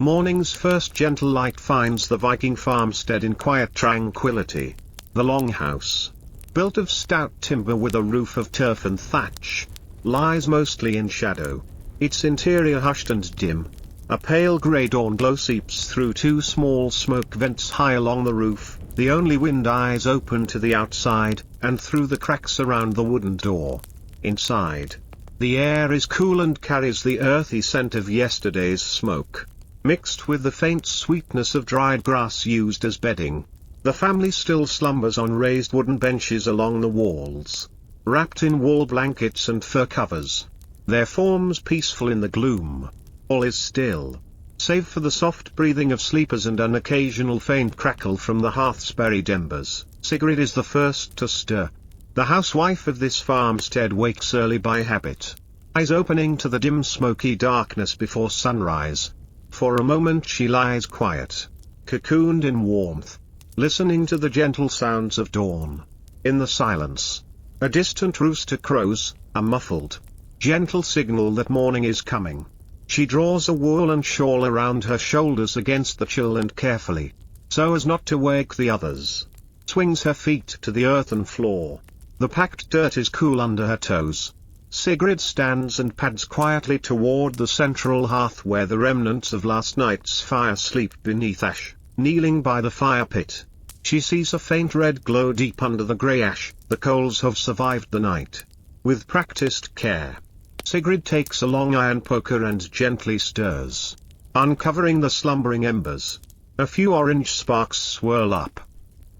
Morning's first gentle light finds the Viking farmstead in quiet tranquility. The longhouse, built of stout timber with a roof of turf and thatch, lies mostly in shadow. Its interior hushed and dim. A pale grey dawn glow seeps through two small smoke vents high along the roof, the only window eyes open to the outside, and through the cracks around the wooden door. Inside, the air is cool and carries the earthy scent of yesterday's smoke, mixed with the faint sweetness of dried grass used as bedding. The family still slumbers on raised wooden benches along the walls, wrapped in wool blankets and fur covers, their forms peaceful in the gloom. All is still, save for the soft breathing of sleepers and an occasional faint crackle from the hearth's buried embers. Sigrid is the first to stir. The housewife of this farmstead wakes early by habit, eyes opening to the dim smoky darkness before sunrise. For a moment she lies quiet, cocooned in warmth, listening to the gentle sounds of dawn. In the silence, a distant rooster crows, a muffled, gentle signal that morning is coming. She draws a woolen shawl around her shoulders against the chill and carefully, so as not to wake the others, swings her feet to the earthen floor. The packed dirt is cool under her toes. Sigrid stands and pads quietly toward the central hearth where the remnants of last night's fire sleep beneath ash. Kneeling by the fire pit, she sees a faint red glow deep under the grey ash. The coals have survived the night. With practiced care, Sigrid takes a long iron poker and gently stirs, uncovering the slumbering embers. A few orange sparks swirl up.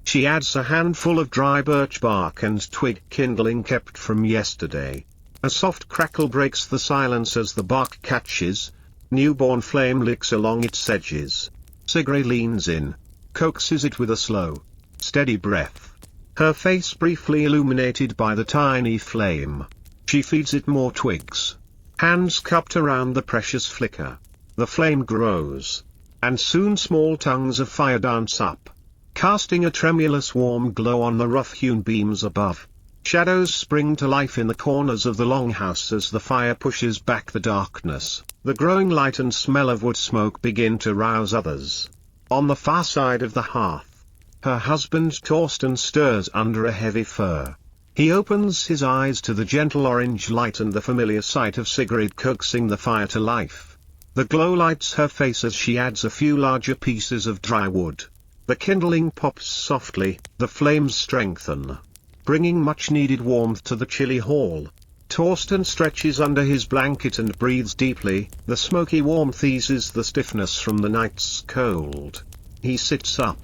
She adds a handful of dry birch bark and twig kindling kept from yesterday. A soft crackle breaks the silence as the bark catches. Newborn flame licks along its edges. Sigrid leans in, coaxes it with a slow, steady breath. Her face briefly illuminated by the tiny flame. She feeds it more twigs. Hands cupped around the precious flicker. The flame grows, and soon small tongues of fire dance up, casting a tremulous warm glow on the rough-hewn beams above. Shadows spring to life in the corners of the longhouse as the fire pushes back the darkness. The growing light and smell of wood smoke begin to rouse others. On the far side of the hearth, her husband Torsten stirs under a heavy fur. He opens his eyes to the gentle orange light and the familiar sight of Sigrid coaxing the fire to life. The glow lights her face as she adds a few larger pieces of dry wood. The kindling pops softly, the flames strengthen, bringing much-needed warmth to the chilly hall. Torsten stretches under his blanket and breathes deeply. The smoky warmth eases the stiffness from the night's cold. He sits up,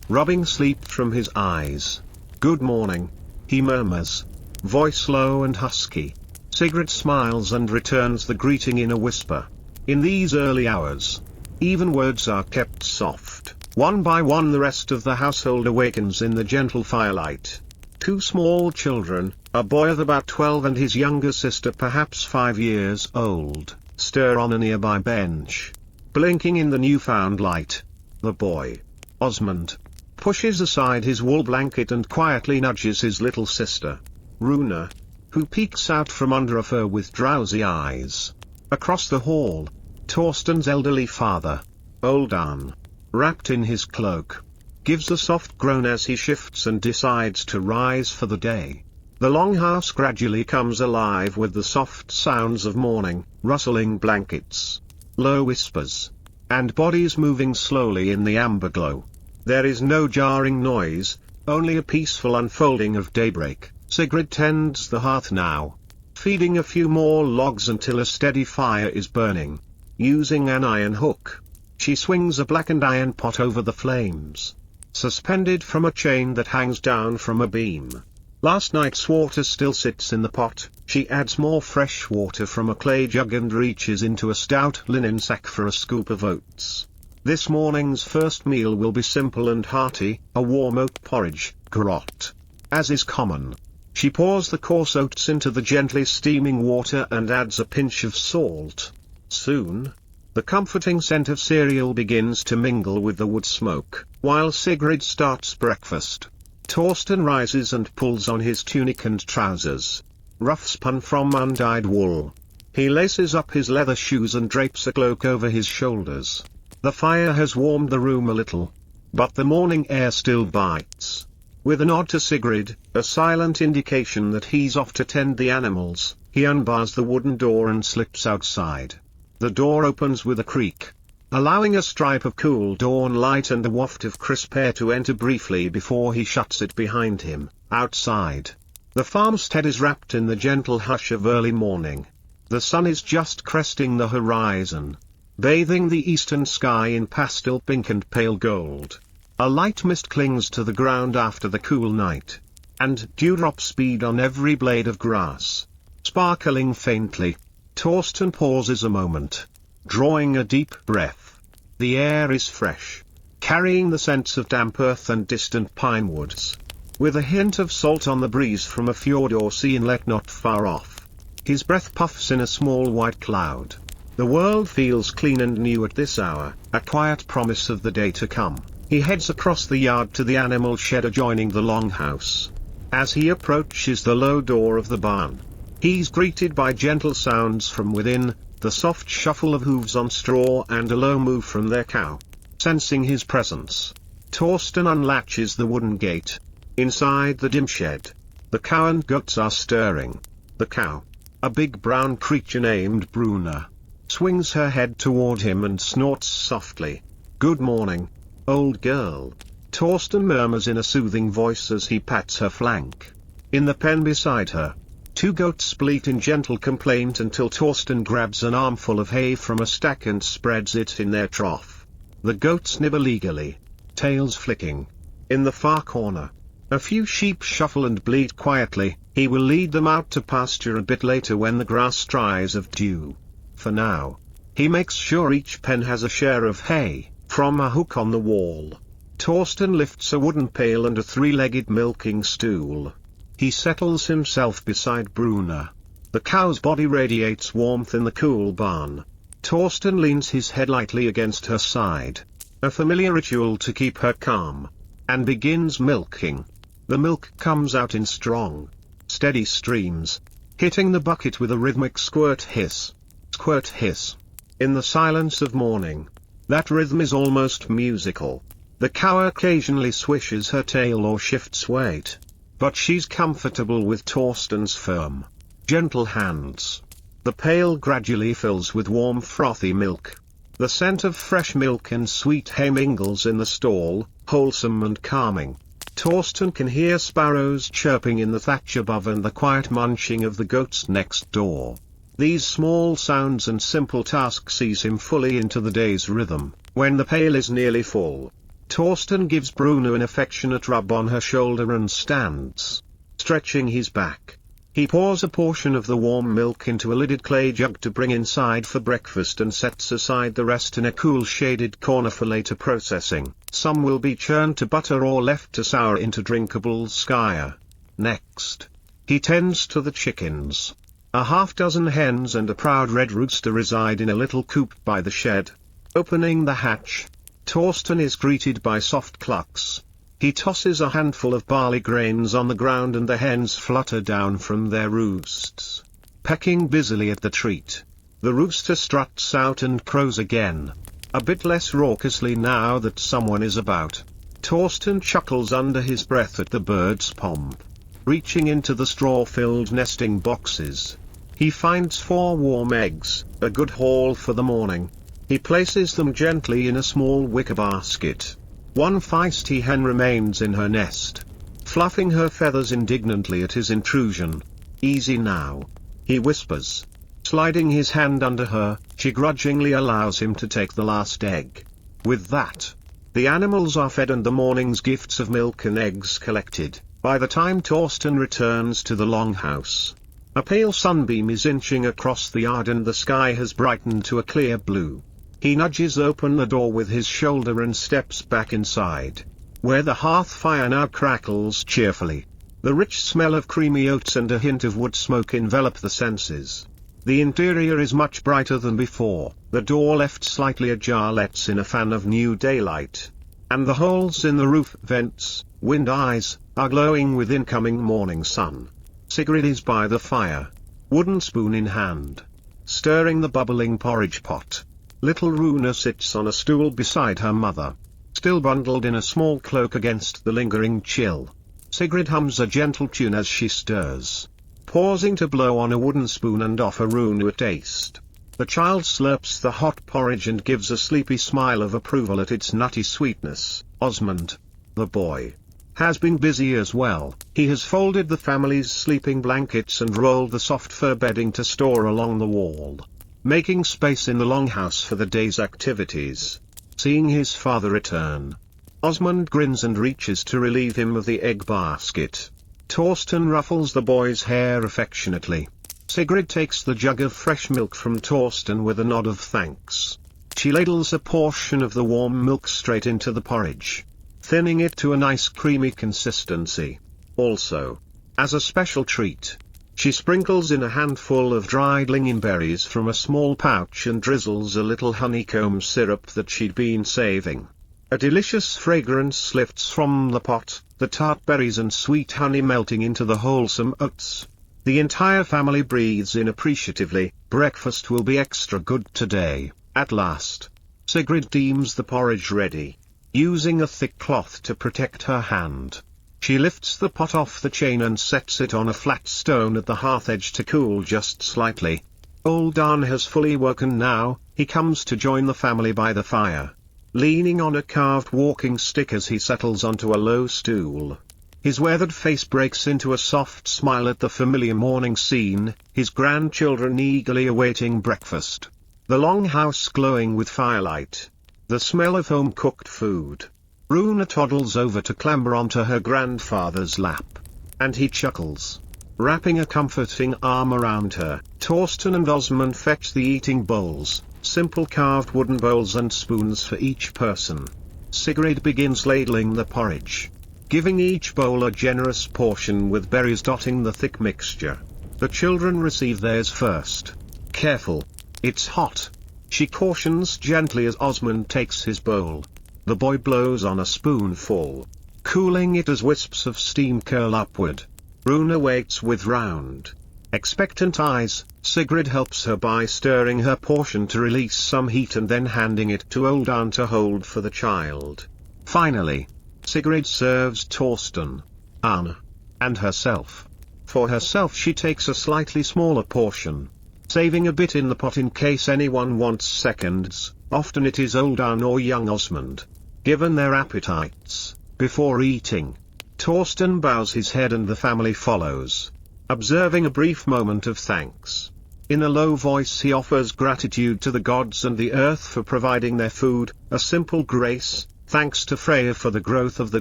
rubbing sleep from his eyes. "Good morning," he murmurs, voice low and husky. Sigrid smiles and returns the greeting in a whisper. In these early hours, even words are kept soft. One by one the rest of the household awakens in the gentle firelight. Two small children, a boy of about 12 and his younger sister perhaps 5 years old, stir on a nearby bench, blinking in the newfound light. The boy, Osmond, pushes aside his wool blanket and quietly nudges his little sister, Runa, who peeks out from under a fur with drowsy eyes. Across the hall, Torsten's elderly father, Oldan, wrapped in his cloak, gives a soft groan as he shifts and decides to rise for the day. The longhouse gradually comes alive with the soft sounds of morning, rustling blankets, low whispers, and bodies moving slowly in the amber glow. There is no jarring noise, only a peaceful unfolding of daybreak. Sigrid tends the hearth now, feeding a few more logs until a steady fire is burning. Using an iron hook, she swings a blackened iron pot over the flames, suspended from a chain that hangs down from a beam. Last night's water still sits in the pot. She adds more fresh water from a clay jug and reaches into a stout linen sack for a scoop of oats. This morning's first meal will be simple and hearty, a warm oat porridge, grot. As is common, she pours the coarse oats into the gently steaming water and adds a pinch of salt. Soon, the comforting scent of cereal begins to mingle with the wood smoke. While Sigrid starts breakfast, Torsten rises and pulls on his tunic and trousers, rough spun from undyed wool. He laces up his leather shoes and drapes a cloak over his shoulders. The fire has warmed the room a little, but the morning air still bites. With a nod to Sigrid, a silent indication that he's off to tend the animals, he unbars the wooden door and slips outside. The door opens with a creak, allowing a stripe of cool dawn light and a waft of crisp air to enter briefly before he shuts it behind him. Outside, the farmstead is wrapped in the gentle hush of early morning. The sun is just cresting the horizon, bathing the eastern sky in pastel pink and pale gold. A light mist clings to the ground after the cool night, and dewdrops bead on every blade of grass, sparkling faintly. Torsten pauses a moment, drawing a deep breath. The air is fresh, carrying the scents of damp earth and distant pine woods, with a hint of salt on the breeze from a fjord or sea inlet not far off. His breath puffs in a small white cloud. The world feels clean and new at this hour, a quiet promise of the day to come. He heads across the yard to the animal shed adjoining the longhouse. As he approaches the low door of the barn, he's greeted by gentle sounds from within, the soft shuffle of hooves on straw and a low moo from their cow. Sensing his presence, Torsten unlatches the wooden gate. Inside the dim shed, the cow and goats are stirring. The cow, a big brown creature named Bruna, swings her head toward him and snorts softly. "Good morning, old girl," Torsten murmurs in a soothing voice as he pats her flank. In the pen beside her, two goats bleat in gentle complaint until Torsten grabs an armful of hay from a stack and spreads it in their trough. The goats nibble eagerly, tails flicking. In the far corner, a few sheep shuffle and bleat quietly. He will lead them out to pasture a bit later when the grass dries of dew. For now, he makes sure each pen has a share of hay. From a hook on the wall, Torsten lifts a wooden pail and a three-legged milking stool. He settles himself beside Bruna. The cow's body radiates warmth in the cool barn. Torsten leans his head lightly against her side, a familiar ritual to keep her calm, and begins milking. The milk comes out in strong, steady streams, hitting the bucket with a rhythmic squirt hiss. Squirt hiss. In the silence of morning, that rhythm is almost musical. The cow occasionally swishes her tail or shifts weight, but she's comfortable with Torsten's firm, gentle hands. The pail gradually fills with warm frothy milk. The scent of fresh milk and sweet hay mingles in the stall, wholesome and calming. Torsten can hear sparrows chirping in the thatch above and the quiet munching of the goats next door. These small sounds and simple tasks ease him fully into the day's rhythm. When the pail is nearly full, Torsten gives Bruna an affectionate rub on her shoulder and stands, stretching his back. He pours a portion of the warm milk into a lidded clay jug to bring inside for breakfast and sets aside the rest in a cool shaded corner for later processing. Some will be churned to butter or left to sour into drinkable skyr. Next, he tends to the chickens. A half-dozen hens and a proud red rooster reside in a little coop by the shed. Opening the hatch, Torsten is greeted by soft clucks. He tosses a handful of barley grains on the ground and the hens flutter down from their roosts, pecking busily at the treat. The rooster struts out and crows again, a bit less raucously now that someone is about. Torsten chuckles under his breath at the bird's pomp. Reaching into the straw-filled nesting boxes, he finds 4 warm eggs, a good haul for the morning. He places them gently in a small wicker basket. One feisty hen remains in her nest, fluffing her feathers indignantly at his intrusion. "Easy now," he whispers. Sliding his hand under her, she grudgingly allows him to take the last egg. With that, the animals are fed and the morning's gifts of milk and eggs collected. By the time Torsten returns to the longhouse, a pale sunbeam is inching across the yard and the sky has brightened to a clear blue. He nudges open the door with his shoulder and steps back inside, where the hearth fire now crackles cheerfully. The rich smell of creamy oats and a hint of wood smoke envelop the senses. The interior is much brighter than before, the door left slightly ajar lets in a fan of new daylight, and the holes in the roof vents, wind eyes, are glowing with incoming morning sun. Sigrid is by the fire, wooden spoon in hand, stirring the bubbling porridge pot. Little Runa sits on a stool beside her mother, still bundled in a small cloak against the lingering chill. Sigrid hums a gentle tune as she stirs, pausing to blow on a wooden spoon and offer Runa a taste. The child slurps the hot porridge and gives a sleepy smile of approval at its nutty sweetness. Osmond, the boy, has been busy as well. He has folded the family's sleeping blankets and rolled the soft fur bedding to store along the wall, making space in the longhouse for the day's activities. Seeing his father return, Osmond grins and reaches to relieve him of the egg basket. Torsten ruffles the boy's hair affectionately. Sigrid takes the jug of fresh milk from Torsten with a nod of thanks. She ladles a portion of the warm milk straight into the porridge, thinning it to a nice creamy consistency. Also, as a special treat, she sprinkles in a handful of dried lingonberries from a small pouch and drizzles a little honeycomb syrup that she'd been saving. A delicious fragrance lifts from the pot, the tart berries and sweet honey melting into the wholesome oats. The entire family breathes in appreciatively. Breakfast will be extra good today. At last, Sigrid deems the porridge ready. Using a thick cloth to protect her hand, she lifts the pot off the chain and sets it on a flat stone at the hearth edge to cool just slightly. Old Arn has fully woken now. He comes to join the family by the fire, leaning on a carved walking stick as he settles onto a low stool. His weathered face breaks into a soft smile at the familiar morning scene, his grandchildren eagerly awaiting breakfast. The longhouse glowing with firelight, the smell of home-cooked food. Runa toddles over to clamber onto her grandfather's lap, and he chuckles, wrapping a comforting arm around her. Torsten and Osmond fetch the eating bowls, simple carved wooden bowls and spoons for each person. Sigrid begins ladling the porridge, giving each bowl a generous portion with berries dotting the thick mixture. The children receive theirs first. Careful, it's hot, she cautions gently as Osmond takes his bowl. The boy blows on a spoonful, cooling it as wisps of steam curl upward. Runa waits with round, expectant eyes. Sigrid helps her by stirring her portion to release some heat and then handing it to Old Arn to hold for the child. Finally, Sigrid serves Torsten, Arn, and herself. For herself she takes a slightly smaller portion, saving a bit in the pot in case anyone wants seconds. Often it is Old Arn or young Osmond, given their appetites. Before eating, Torsten bows his head and the family follows, observing a brief moment of thanks. In a low voice he offers gratitude to the gods and the earth for providing their food, a simple grace. Thanks to Freya for the growth of the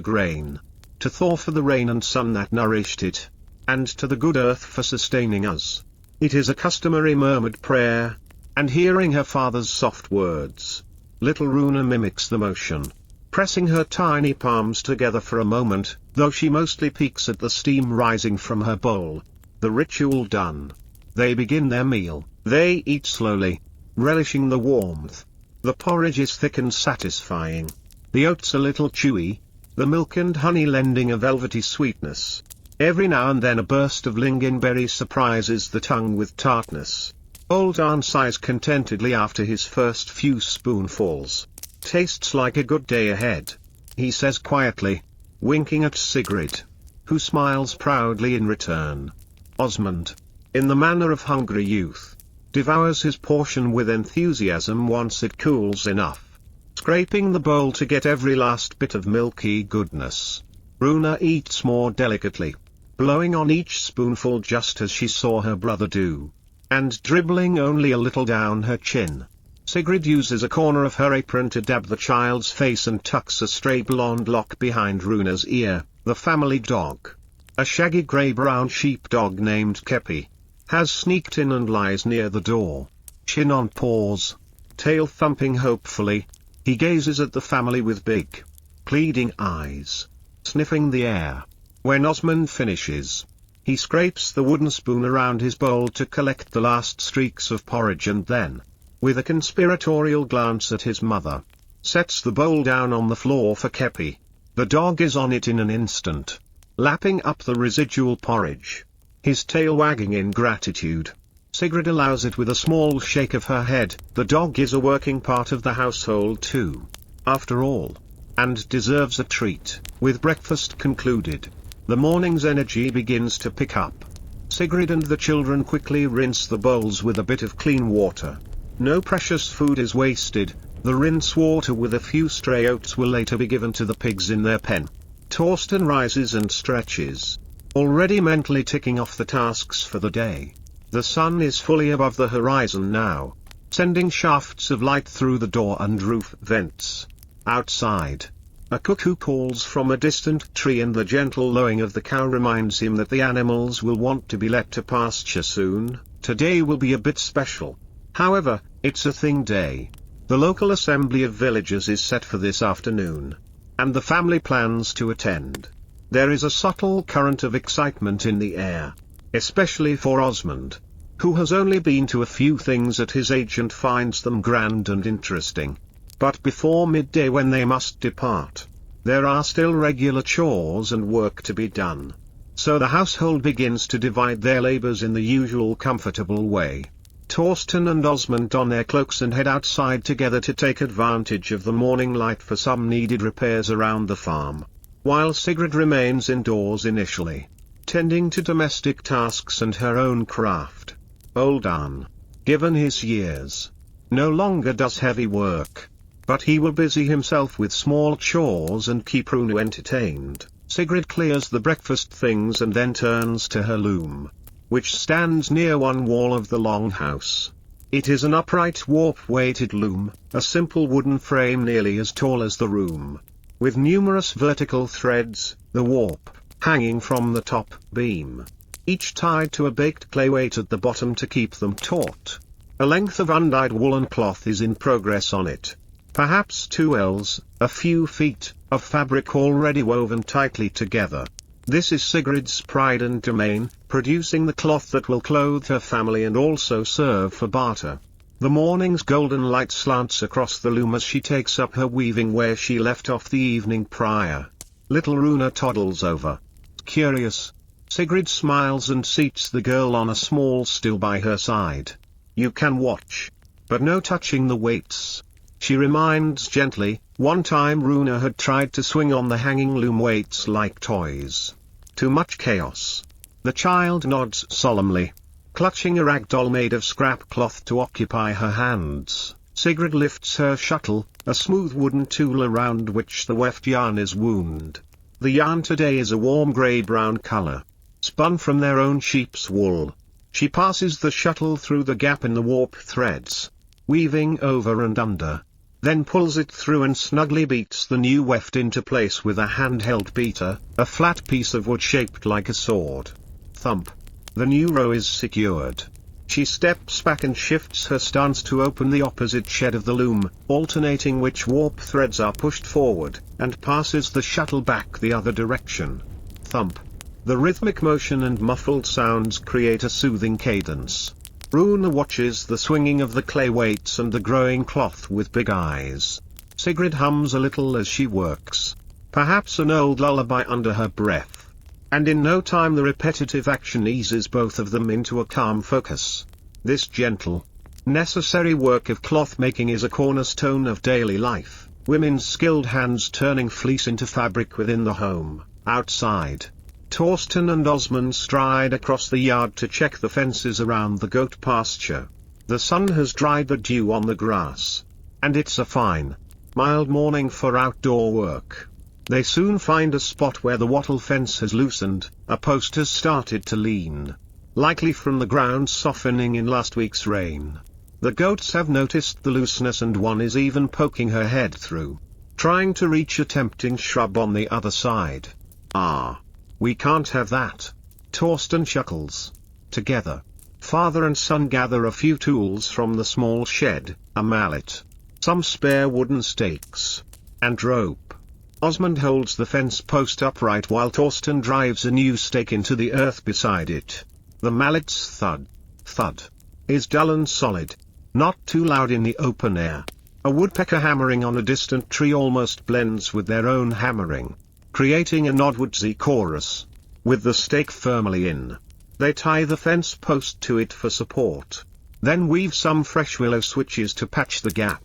grain, to Thor for the rain and sun that nourished it, and to the good earth for sustaining us. It is a customary murmured prayer, and hearing her father's soft words, little Runa mimics the motion, pressing her tiny palms together for a moment, though she mostly peeks at the steam rising from her bowl. The ritual done, they begin their meal. They eat slowly, relishing the warmth. The porridge is thick and satisfying, the oats a little chewy, the milk and honey lending a velvety sweetness. Every now and then a burst of lingonberry surprises the tongue with tartness. Old Arn sighs contentedly after his first few spoonfuls. Tastes like a good day ahead, he says quietly, winking at Sigrid, who smiles proudly in return. Osmond, in the manner of hungry youth, devours his portion with enthusiasm once it cools enough, scraping the bowl to get every last bit of milky goodness. Runa eats more delicately, blowing on each spoonful just as she saw her brother do, and dribbling only a little down her chin. Sigrid uses a corner of her apron to dab the child's face and tucks a stray blonde lock behind Runa's ear. The family dog, a shaggy grey-brown sheepdog named Kepi, has sneaked in and lies near the door, chin on paws, tail thumping hopefully. He gazes at the family with big, pleading eyes, sniffing the air. When Osmond finishes, he scrapes the wooden spoon around his bowl to collect the last streaks of porridge and then, with a conspiratorial glance at his mother, sets the bowl down on the floor for Kepi. The dog is on it in an instant, lapping up the residual porridge, his tail wagging in gratitude. Sigrid allows it with a small shake of her head. The dog is a working part of the household too, after all, and deserves a treat. With breakfast concluded, the morning's energy begins to pick up. Sigrid and the children quickly rinse the bowls with a bit of clean water. No precious food is wasted. The rinse water with a few stray oats will later be given to the pigs in their pen. Torsten rises and stretches, already mentally ticking off the tasks for the day. The sun is fully above the horizon now, sending shafts of light through the door and roof vents. Outside, a cuckoo calls from a distant tree, and the gentle lowing of the cow reminds him that the animals will want to be let to pasture soon. Today will be a bit special. However, it's a thing day. The local assembly of villagers is set for this afternoon, and the family plans to attend. There is a subtle current of excitement in the air, especially for Osmond, who has only been to a few things at his age and finds them grand and interesting. But before midday, when they must depart, there are still regular chores and work to be done. So the household begins to divide their labors in the usual comfortable way. Torsten and Osmond don their cloaks and head outside together to take advantage of the morning light for some needed repairs around the farm, while Sigrid remains indoors initially, tending to domestic tasks and her own craft. Old Arn, given his years, no longer does heavy work, but he will busy himself with small chores and keep Runa entertained. Sigrid clears the breakfast things and then turns to her loom, which stands near one wall of the long house. It is an upright warp-weighted loom, a simple wooden frame nearly as tall as the room, with numerous vertical threads, the warp, hanging from the top beam, each tied to a baked clay weight at the bottom to keep them taut. A length of undyed woolen cloth is in progress on it. Perhaps 2 ells, a few feet, of fabric already woven tightly together. This is Sigrid's pride and domain, producing the cloth that will clothe her family and also serve for barter. The morning's golden light slants across the loom as she takes up her weaving where she left off the evening prior. Little Runa toddles over, curious. Sigrid smiles and seats the girl on a small stool by her side. You can watch, but no touching the weights. She reminds gently, one time Runa had tried to swing on the hanging loom weights like toys. Too much chaos. The child nods solemnly, clutching a rag doll made of scrap cloth to occupy her hands. Sigrid lifts her shuttle, a smooth wooden tool around which the weft yarn is wound. The yarn today is a warm grey-brown color, spun from their own sheep's wool. She passes the shuttle through the gap in the warp threads, weaving over and under, then pulls it through and snugly beats the new weft into place with a handheld beater, a flat piece of wood shaped like a sword. Thump. The new row is secured. She steps back and shifts her stance to open the opposite shed of the loom, alternating which warp threads are pushed forward, and passes the shuttle back the other direction. Thump. The rhythmic motion and muffled sounds create a soothing cadence. Runa watches the swinging of the clay weights and the growing cloth with big eyes. Sigrid hums a little as she works, perhaps an old lullaby under her breath. And in no time the repetitive action eases both of them into a calm focus. This gentle, necessary work of cloth making is a cornerstone of daily life, women's skilled hands turning fleece into fabric within the home. Outside, Torsten and Osmond stride across the yard to check the fences around the goat pasture. The sun has dried the dew on the grass, and it's a fine, mild morning for outdoor work. They soon find a spot where the wattle fence has loosened, a post has started to lean, likely from the ground softening in last week's rain. The goats have noticed the looseness and one is even poking her head through, trying to reach a tempting shrub on the other side. Ah! We can't have that. Torsten chuckles. Together, father and son gather a few tools from the small shed, a mallet, some spare wooden stakes, and rope. Osmond holds the fence post upright while Torsten drives a new stake into the earth beside it. The mallet's thud, thud, is dull and solid, not too loud in the open air. A woodpecker hammering on a distant tree almost blends with their own hammering, creating an odd woodsy chorus. With the stake firmly in, They tie the fence post to it for support. Then weave some fresh willow switches to patch the gap.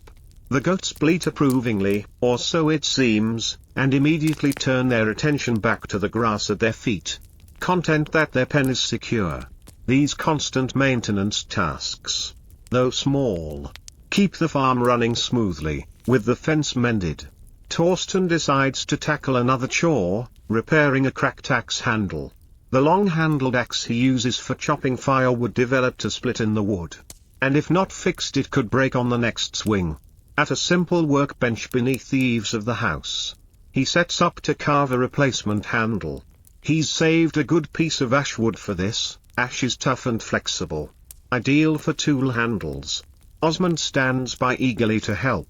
The goats bleat approvingly, or so it seems, and immediately turn their attention back to the grass at their feet. Content that their pen is secure. These constant maintenance tasks, though small, keep the farm running smoothly, with the fence mended. Torsten decides to tackle another chore, repairing a cracked axe handle. The long-handled axe he uses for chopping firewood developed to split in the wood, and if not fixed it could break on the next swing. At a simple workbench beneath the eaves of the house, he sets up to carve a replacement handle. He's saved a good piece of ash wood for this. Ash is tough and flexible, ideal for tool handles. Osmond stands by eagerly to help.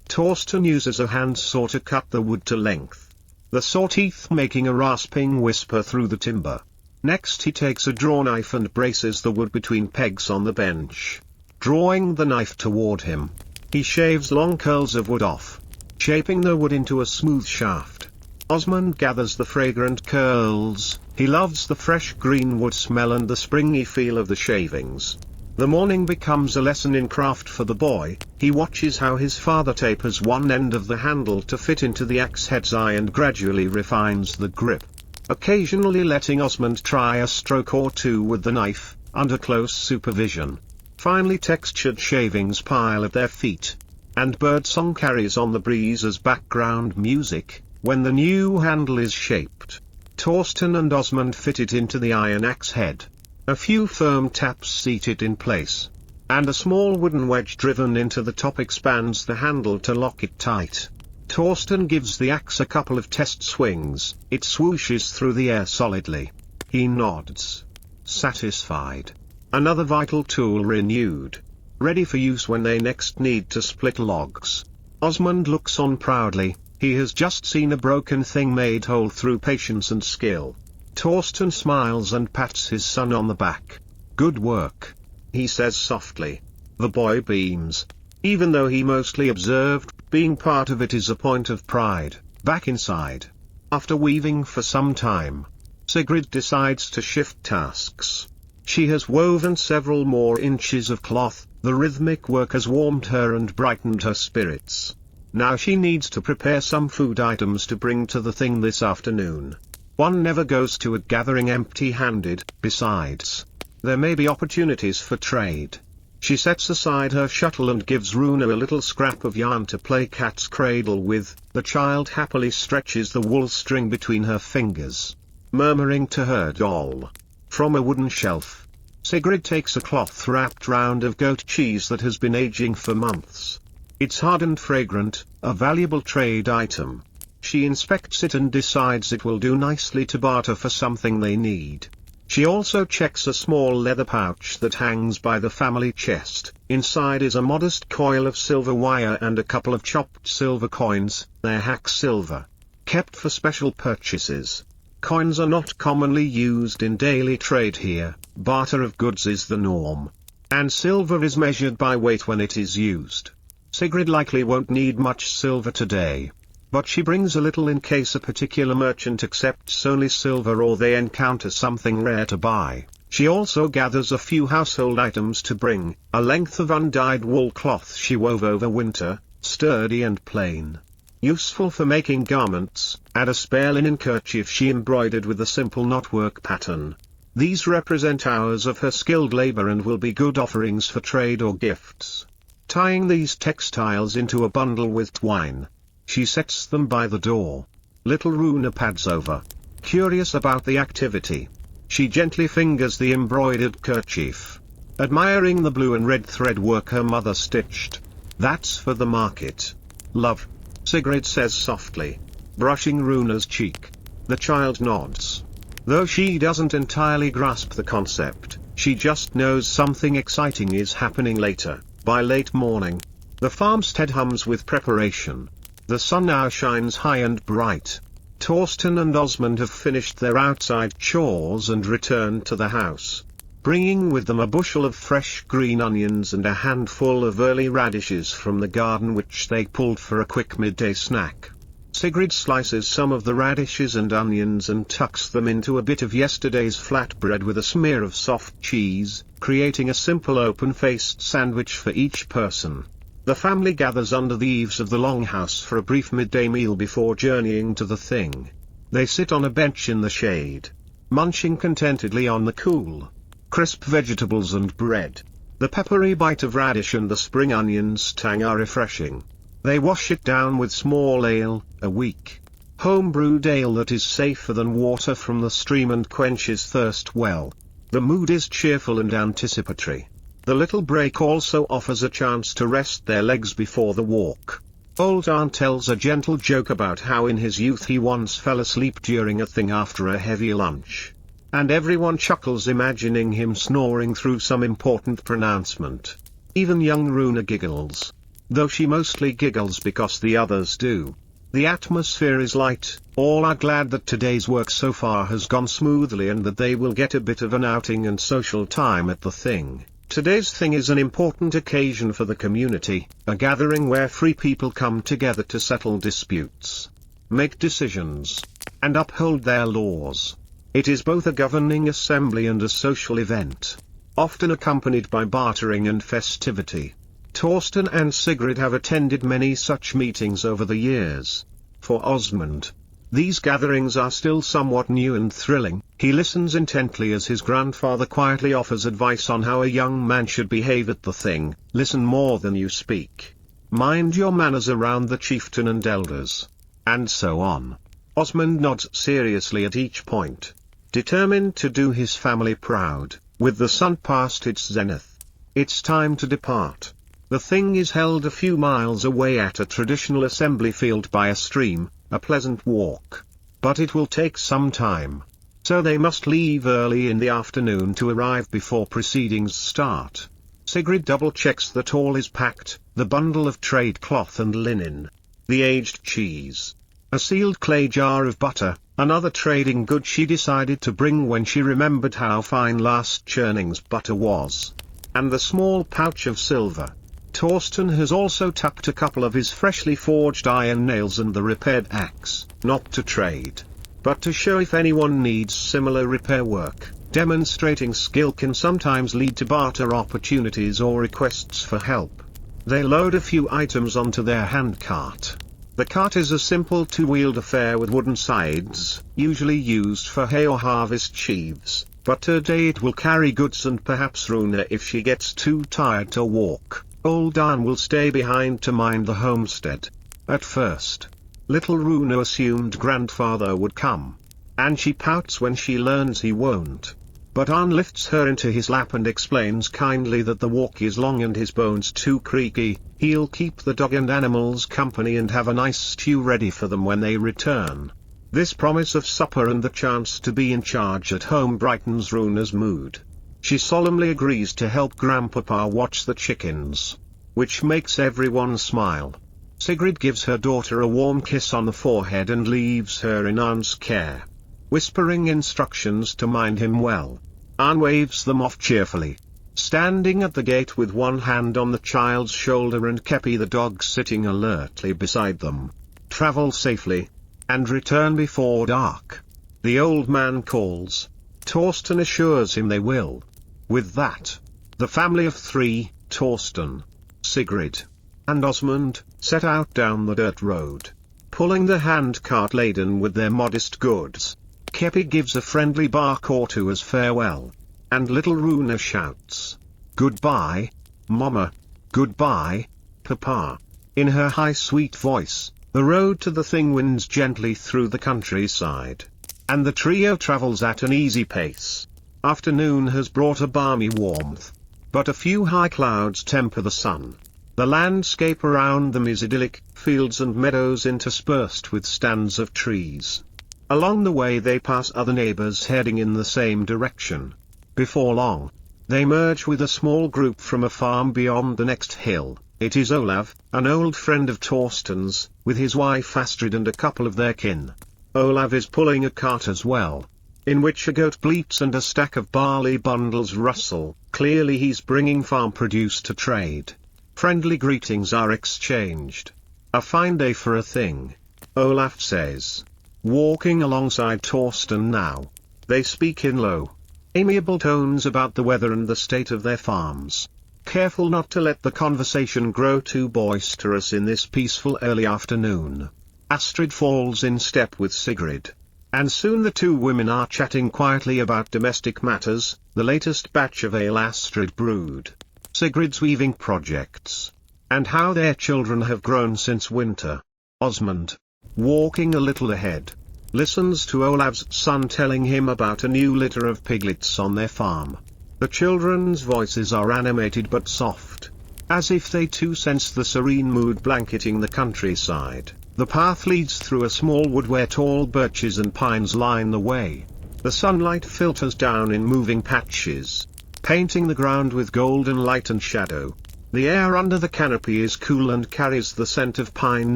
Torsten uses a handsaw to cut the wood to length, the saw teeth making a rasping whisper through the timber. Next he takes a draw knife and braces the wood between pegs on the bench. Drawing the knife toward him, he shaves long curls of wood off, shaping the wood into a smooth shaft. Osmond gathers the fragrant curls. He loves the fresh green wood smell and the springy feel of the shavings. The morning becomes a lesson in craft for the boy. He watches how his father tapers one end of the handle to fit into the axe head's eye and gradually refines the grip, occasionally letting Osmond try a stroke or two with the knife, under close supervision. Finely textured shavings pile at their feet, and birdsong carries on the breeze as background music. When the new handle is shaped, Torsten and Osmond fit it into the iron axe head. A few firm taps seat it in place, and a small wooden wedge driven into the top expands the handle to lock it tight. Torsten gives the axe a couple of test swings. It swooshes through the air solidly. He nods, satisfied. Another vital tool renewed, ready for use when they next need to split logs. Osmond looks on proudly. He has just seen a broken thing made whole through patience and skill. Torsten smiles and pats his son on the back. "Good work," he says softly. The boy beams. Even though he mostly observed, being part of it is a point of pride. Back inside, after weaving for some time, Sigrid decides to shift tasks. She has woven several more inches of cloth. The rhythmic work has warmed her and brightened her spirits. Now she needs to prepare some food items to bring to the thing this afternoon. One never goes to a gathering empty-handed. Besides, there may be opportunities for trade. She sets aside her shuttle and gives Runa a little scrap of yarn to play cat's cradle with. The child happily stretches the wool string between her fingers, murmuring to her doll. From a wooden shelf, Sigrid takes a cloth wrapped round of goat cheese that has been aging for months. It's hard and fragrant, a valuable trade item. She inspects it and decides it will do nicely to barter for something they need. She also checks a small leather pouch that hangs by the family chest. Inside is a modest coil of silver wire and a couple of chopped silver coins. They're hack silver, kept for special purchases. Coins are not commonly used in daily trade here. Barter of goods is the norm, and silver is measured by weight when it is used. Sigrid likely won't need much silver today, but she brings a little in case a particular merchant accepts only silver or they encounter something rare to buy. She also gathers a few household items to bring, a length of undyed wool cloth she wove over winter, sturdy and plain, useful for making garments, and a spare linen kerchief she embroidered with a simple knotwork pattern. These represent hours of her skilled labor and will be good offerings for trade or gifts. Tying these textiles into a bundle with twine, she sets them by the door. Little Runa pads over, curious about the activity. She gently fingers the embroidered kerchief, admiring the blue and red thread work her mother stitched. "That's for the market, love," Sigrid says softly, brushing Runa's cheek. The child nods. Though she doesn't entirely grasp the concept, she just knows something exciting is happening later. By late morning, the farmstead hums with preparation. The sun now shines high and bright. Torsten and Osmond have finished their outside chores and returned to the house, bringing with them a bushel of fresh green onions and a handful of early radishes from the garden which they pulled for a quick midday snack. Sigrid slices some of the radishes and onions and tucks them into a bit of yesterday's flatbread with a smear of soft cheese, creating a simple open-faced sandwich for each person. The family gathers under the eaves of the longhouse for a brief midday meal before journeying to the thing. They sit on a bench in the shade, munching contentedly on the cool, crisp vegetables and bread. The peppery bite of radish and the spring onion's tang are refreshing. They wash it down with small ale, a weak, home-brewed ale that is safer than water from the stream and quenches thirst well. The mood is cheerful and anticipatory. The little break also offers a chance to rest their legs before the walk. Old Aunt tells a gentle joke about how in his youth he once fell asleep during a thing after a heavy lunch. And everyone chuckles imagining him snoring through some important pronouncement. Even young Runa giggles. Though she mostly giggles because the others do. The atmosphere is light, all are glad that today's work so far has gone smoothly and that they will get a bit of an outing and social time at the thing. Today's thing is an important occasion for the community, a gathering where free people come together to settle disputes, make decisions, and uphold their laws. It is both a governing assembly and a social event, often accompanied by bartering and festivity. Torsten and Sigrid have attended many such meetings over the years. For Osmund, these gatherings are still somewhat new and thrilling. He listens intently as his grandfather quietly offers advice on how a young man should behave at the thing. Listen more than you speak. Mind your manners around the chieftain and elders. And so on. Osmund nods seriously at each point, determined to do his family proud. With the sun past its zenith, it's time to depart. The thing is held a few miles away at a traditional assembly field by a stream, a pleasant walk. But it will take some time. So they must leave early in the afternoon to arrive before proceedings start. Sigrid double-checks that all is packed, the bundle of trade cloth and linen, the aged cheese, a sealed clay jar of butter, another trading good she decided to bring when she remembered how fine last churning's butter was, and the small pouch of silver. Torsten has also tucked a couple of his freshly forged iron nails and the repaired axe, not to trade, but to show if anyone needs similar repair work. Demonstrating skill can sometimes lead to barter opportunities or requests for help. They load a few items onto their handcart. The cart is a simple two-wheeled affair with wooden sides, usually used for hay or harvest sheaves, but today it will carry goods and perhaps Runa if she gets too tired to walk. Old Dan will stay behind to mind the homestead. At first, little Runa assumed grandfather would come, and she pouts when she learns he won't. But Arn lifts her into his lap and explains kindly that the walk is long and his bones too creaky. He'll keep the dog and animals company and have a nice stew ready for them when they return. This promise of supper and the chance to be in charge at home brightens Runa's mood. She solemnly agrees to help Grandpapa watch the chickens, which makes everyone smile. Sigrid gives her daughter a warm kiss on the forehead and leaves her in Arn's care, whispering instructions to mind him well. Arn waves them off cheerfully, standing at the gate with one hand on the child's shoulder and Kepi the dog sitting alertly beside them. Travel safely, and return before dark. The old man calls. Torsten assures him they will. With that, the family of three, Torsten, Sigrid, and Osmund, set out down the dirt road, pulling the handcart laden with their modest goods. Kepi gives a friendly bark or two as farewell, and little Runa shouts, "Goodbye, Mama, goodbye, Papa." In her high sweet voice, the road to the thing winds gently through the countryside, and the trio travels at an easy pace. Afternoon has brought a balmy warmth, but a few high clouds temper the sun. The landscape around them is idyllic, fields and meadows interspersed with stands of trees. Along the way they pass other neighbors heading in the same direction. Before long, they merge with a small group from a farm beyond the next hill. It is Olav, an old friend of Torsten's, with his wife Astrid and a couple of their kin. Olav is pulling a cart as well, in which a goat bleats and a stack of barley bundles rustle. Clearly he's bringing farm produce to trade. Friendly greetings are exchanged. A fine day for a thing. Olaf says. Walking alongside Torsten now. They speak in low, amiable tones about the weather and the state of their farms. Careful not to let the conversation grow too boisterous in this peaceful early afternoon. Astrid falls in step with Sigrid. And soon the two women are chatting quietly about domestic matters, the latest batch of ale Astrid brewed, Sigrid's weaving projects, and how their children have grown since winter. Osmond, walking a little ahead, listens to Olaf's son telling him about a new litter of piglets on their farm. The children's voices are animated but soft, as if they too sense the serene mood blanketing the countryside. The path leads through a small wood where tall birches and pines line the way. The sunlight filters down in moving patches, painting the ground with golden light and shadow. The air under the canopy is cool and carries the scent of pine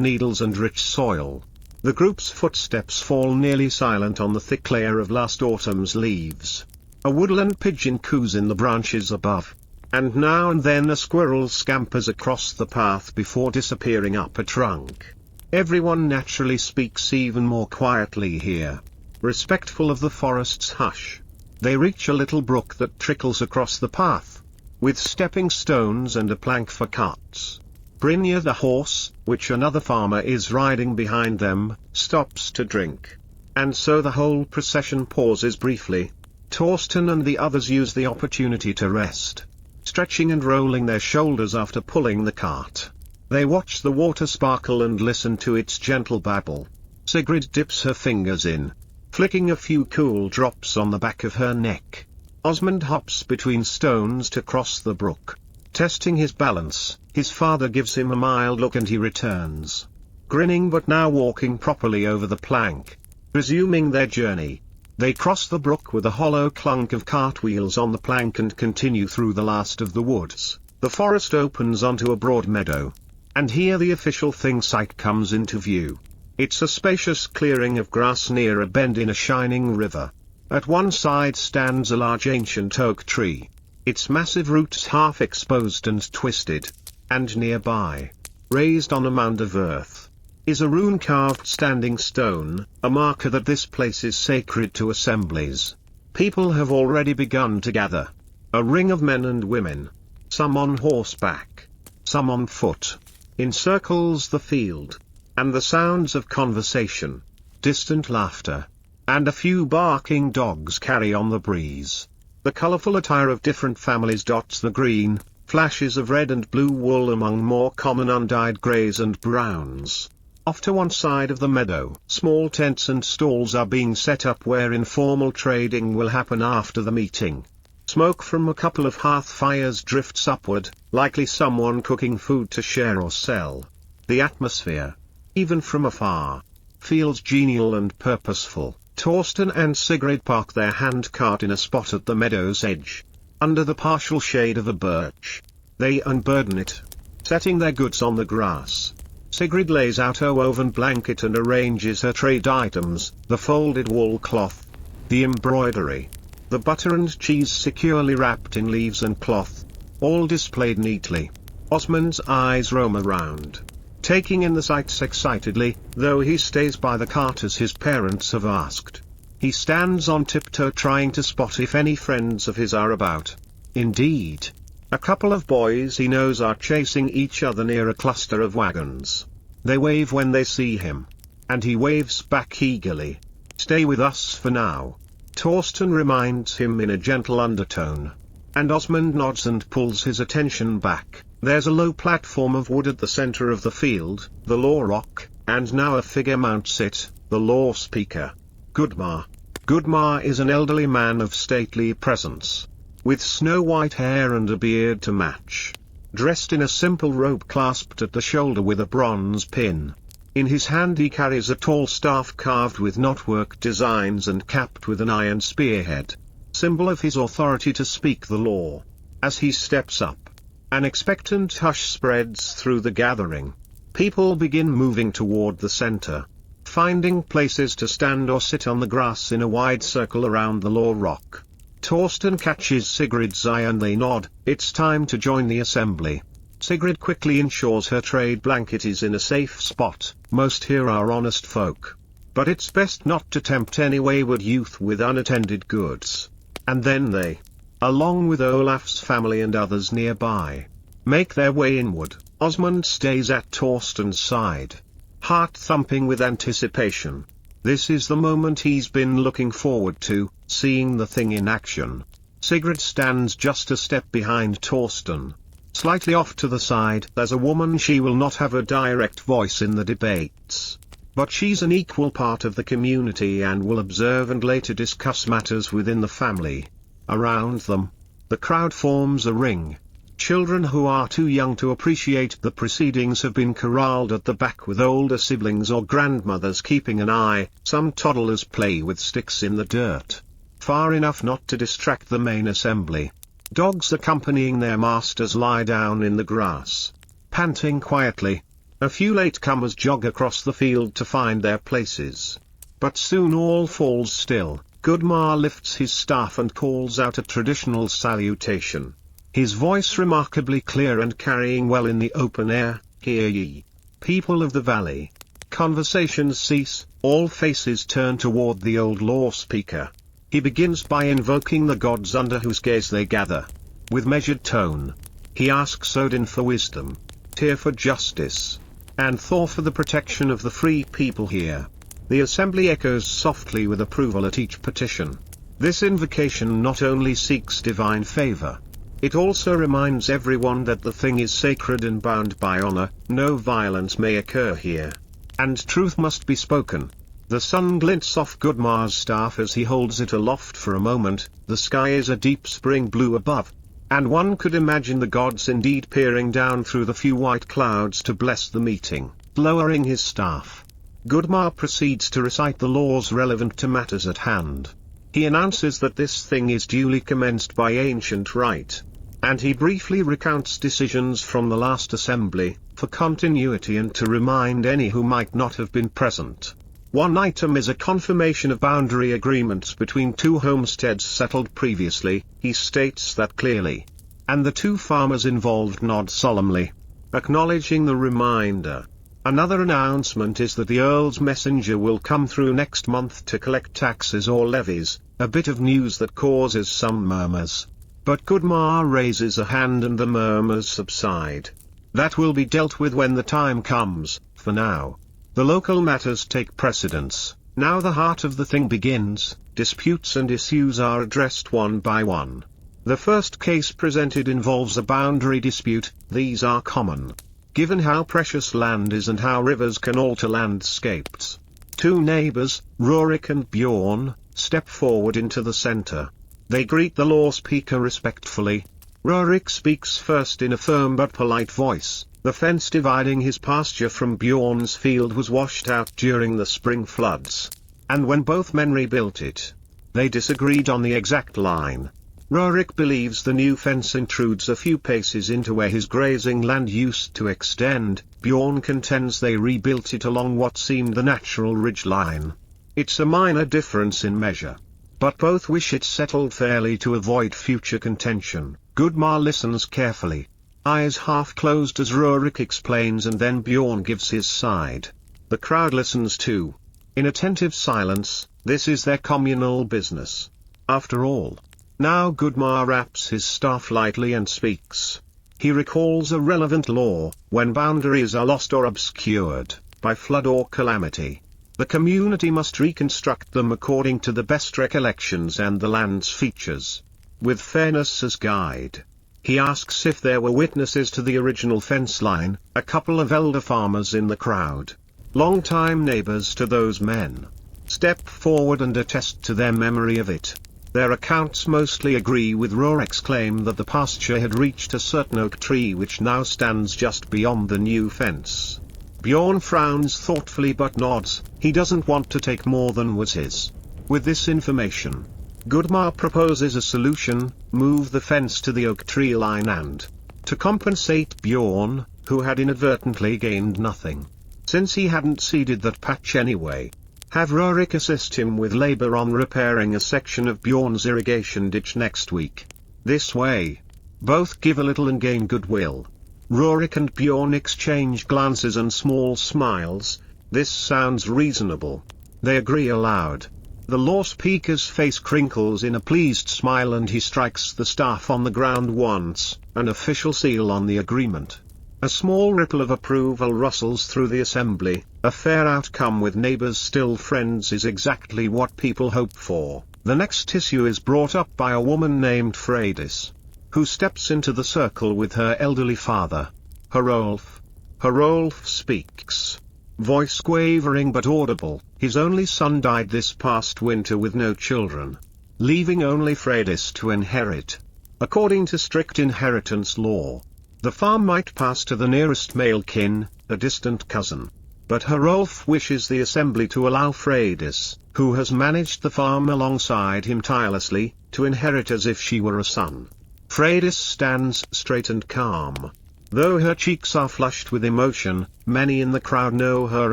needles and rich soil. The group's footsteps fall nearly silent on the thick layer of last autumn's leaves. A woodland pigeon coos in the branches above, and now and then a squirrel scampers across the path before disappearing up a trunk. Everyone naturally speaks even more quietly here, respectful of the forest's hush. They reach a little brook that trickles across the path, with stepping stones and a plank for carts. Brynja the horse, which another farmer is riding behind them, stops to drink. And so the whole procession pauses briefly. Torsten and the others use the opportunity to rest, stretching and rolling their shoulders after pulling the cart. They watch the water sparkle and listen to its gentle babble. Sigrid dips her fingers in, flicking a few cool drops on the back of her neck. Osmond hops between stones to cross the brook, testing his balance. His father gives him a mild look and he returns, grinning but now walking properly over the plank. Resuming their journey, they cross the brook with a hollow clunk of cartwheels on the plank and continue through the last of the woods. The forest opens onto a broad meadow. And here the official thing site comes into view. It's a spacious clearing of grass near a bend in a shining river. At one side stands a large ancient oak tree, its massive roots half exposed and twisted. And nearby, raised on a mound of earth, is a rune-carved standing stone, a marker that this place is sacred to assemblies. People have already begun to gather. A ring of men and women, some on horseback, some on foot, encircles the field, and the sounds of conversation, distant laughter, and a few barking dogs carry on the breeze. The colorful attire of different families dots the green, flashes of red and blue wool among more common undyed greys and browns. Off to one side of the meadow, small tents and stalls are being set up where informal trading will happen after the meeting. Smoke from a couple of hearth fires drifts upward, likely someone cooking food to share or sell. The atmosphere, even from afar, feels genial and purposeful. Torsten and Sigrid park their handcart in a spot at the meadow's edge, under the partial shade of a birch. They unburden it, setting their goods on the grass. Sigrid lays out her woven blanket and arranges her trade items, the folded wool cloth, the embroidery, the butter and cheese securely wrapped in leaves and cloth, all displayed neatly. Osmond's eyes roam around, taking in the sights excitedly, though he stays by the cart as his parents have asked. He stands on tiptoe trying to spot if any friends of his are about. Indeed, a couple of boys he knows are chasing each other near a cluster of wagons. They wave when they see him, and he waves back eagerly. "Stay with us for now," Torsten reminds him in a gentle undertone. And Osmond nods and pulls his attention back. There's a low platform of wood at the center of the field, the law rock, and now a figure mounts it, the law speaker. Gudmar. Gudmar is an elderly man of stately presence, with snow-white hair and a beard to match, dressed in a simple robe clasped at the shoulder with a bronze pin. In his hand he carries a tall staff carved with knotwork designs and capped with an iron spearhead, symbol of his authority to speak the law. As he steps up, an expectant hush spreads through the gathering. People begin moving toward the center, finding places to stand or sit on the grass in a wide circle around the law rock. Torsten catches Sigrid's eye and they nod. It's time to join the assembly. Sigrid quickly ensures her trade blanket is in a safe spot. Most here are honest folk. But it's best not to tempt any wayward youth with unattended goods. And then they, along with Olaf's family and others nearby, make their way inward. Osmond stays at Torsten's side, heart thumping with anticipation. This is the moment he's been looking forward to, seeing the thing in action. Sigrid stands just a step behind Torsten. Slightly off to the side. As a woman she will not have a direct voice in the debates. But she's an equal part of the community and will observe and later discuss matters within the family. Around them, the crowd forms a ring. Children who are too young to appreciate the proceedings have been corralled at the back with older siblings or grandmothers keeping an eye. Some toddlers play with sticks in the dirt, far enough not to distract the main assembly. Dogs accompanying their masters lie down in the grass, panting quietly. A few latecomers jog across the field to find their places. But soon all falls still. Gudmar lifts his staff and calls out a traditional salutation. His voice remarkably clear and carrying well in the open air. Hear ye, people of the valley. Conversations cease, all faces turn toward the old law speaker. He begins by invoking the gods under whose gaze they gather. With measured tone, he asks Odin for wisdom, Tyr for justice, and Thor for the protection of the free people here. The assembly echoes softly with approval at each petition. This invocation not only seeks divine favor, it also reminds everyone that the thing is sacred and bound by honor. No violence may occur here, and truth must be spoken. The sun glints off Gudmar's staff as he holds it aloft for a moment. The sky is a deep spring blue above, and one could imagine the gods indeed peering down through the few white clouds to bless the meeting. Lowering his staff, Gudmar proceeds to recite the laws relevant to matters at hand. He announces that this thing is duly commenced by ancient right, and he briefly recounts decisions from the last assembly, for continuity and to remind any who might not have been present. One item is a confirmation of boundary agreements between two homesteads settled previously. He states that clearly, and the two farmers involved nod solemnly, acknowledging the reminder. Another announcement is that the Earl's messenger will come through next month to collect taxes or levies, a bit of news that causes some murmurs. But Gudmar raises a hand and the murmurs subside. That will be dealt with when the time comes. For now, the local matters take precedence. Now the heart of the thing begins. Disputes and issues are addressed one by one. The first case presented involves a boundary dispute. These are common, given how precious land is and how rivers can alter landscapes. Two neighbors, Rurik and Bjorn, step forward into the center. They greet the law speaker respectfully. Rurik speaks first in a firm but polite voice. The fence dividing his pasture from Bjorn's field was washed out during the spring floods, and when both men rebuilt it, they disagreed on the exact line. Rurik believes the new fence intrudes a few paces into where his grazing land used to extend. Bjorn contends they rebuilt it along what seemed the natural ridge line. It's a minor difference in measure, but both wish it settled fairly to avoid future contention. Gudmar listens carefully, eyes half closed as Rurik explains, and then Bjorn gives his side. The crowd listens too, in attentive silence. This is their communal business, after all. Now Gudmar wraps his staff lightly and speaks. He recalls a relevant law. When boundaries are lost or obscured by flood or calamity, the community must reconstruct them according to the best recollections and the land's features, with fairness as guide. He asks if there were witnesses to the original fence line. A couple of elder farmers in the crowd, long-time neighbors to those men, step forward and attest to their memory of it. Their accounts mostly agree with Rurik's claim that the pasture had reached a certain oak tree which now stands just beyond the new fence. Bjorn frowns thoughtfully but nods. He doesn't want to take more than was his. With this information, Gudmar proposes a solution: move the fence to the oak tree line and, to compensate Bjorn, who had inadvertently gained nothing, since he hadn't seeded that patch anyway, have Rurik assist him with labor on repairing a section of Bjorn's irrigation ditch next week. This way, both give a little and gain goodwill. Rurik and Bjorn exchange glances and small smiles. This sounds reasonable. They agree aloud. The law speaker's face crinkles in a pleased smile and he strikes the staff on the ground once, an official seal on the agreement. A small ripple of approval rustles through the assembly. A fair outcome with neighbors still friends is exactly what people hope for. The next issue is brought up by a woman named Freydis, who steps into the circle with her elderly father. Herolf. Herolf speaks. Voice quavering but audible. His only son died this past winter with no children, leaving only Freydis to inherit. According to strict inheritance law, the farm might pass to the nearest male kin, a distant cousin. But Herolf wishes the assembly to allow Freydis, who has managed the farm alongside him tirelessly, to inherit as if she were a son. Freydis stands straight and calm. Though her cheeks are flushed with emotion, many in the crowd know her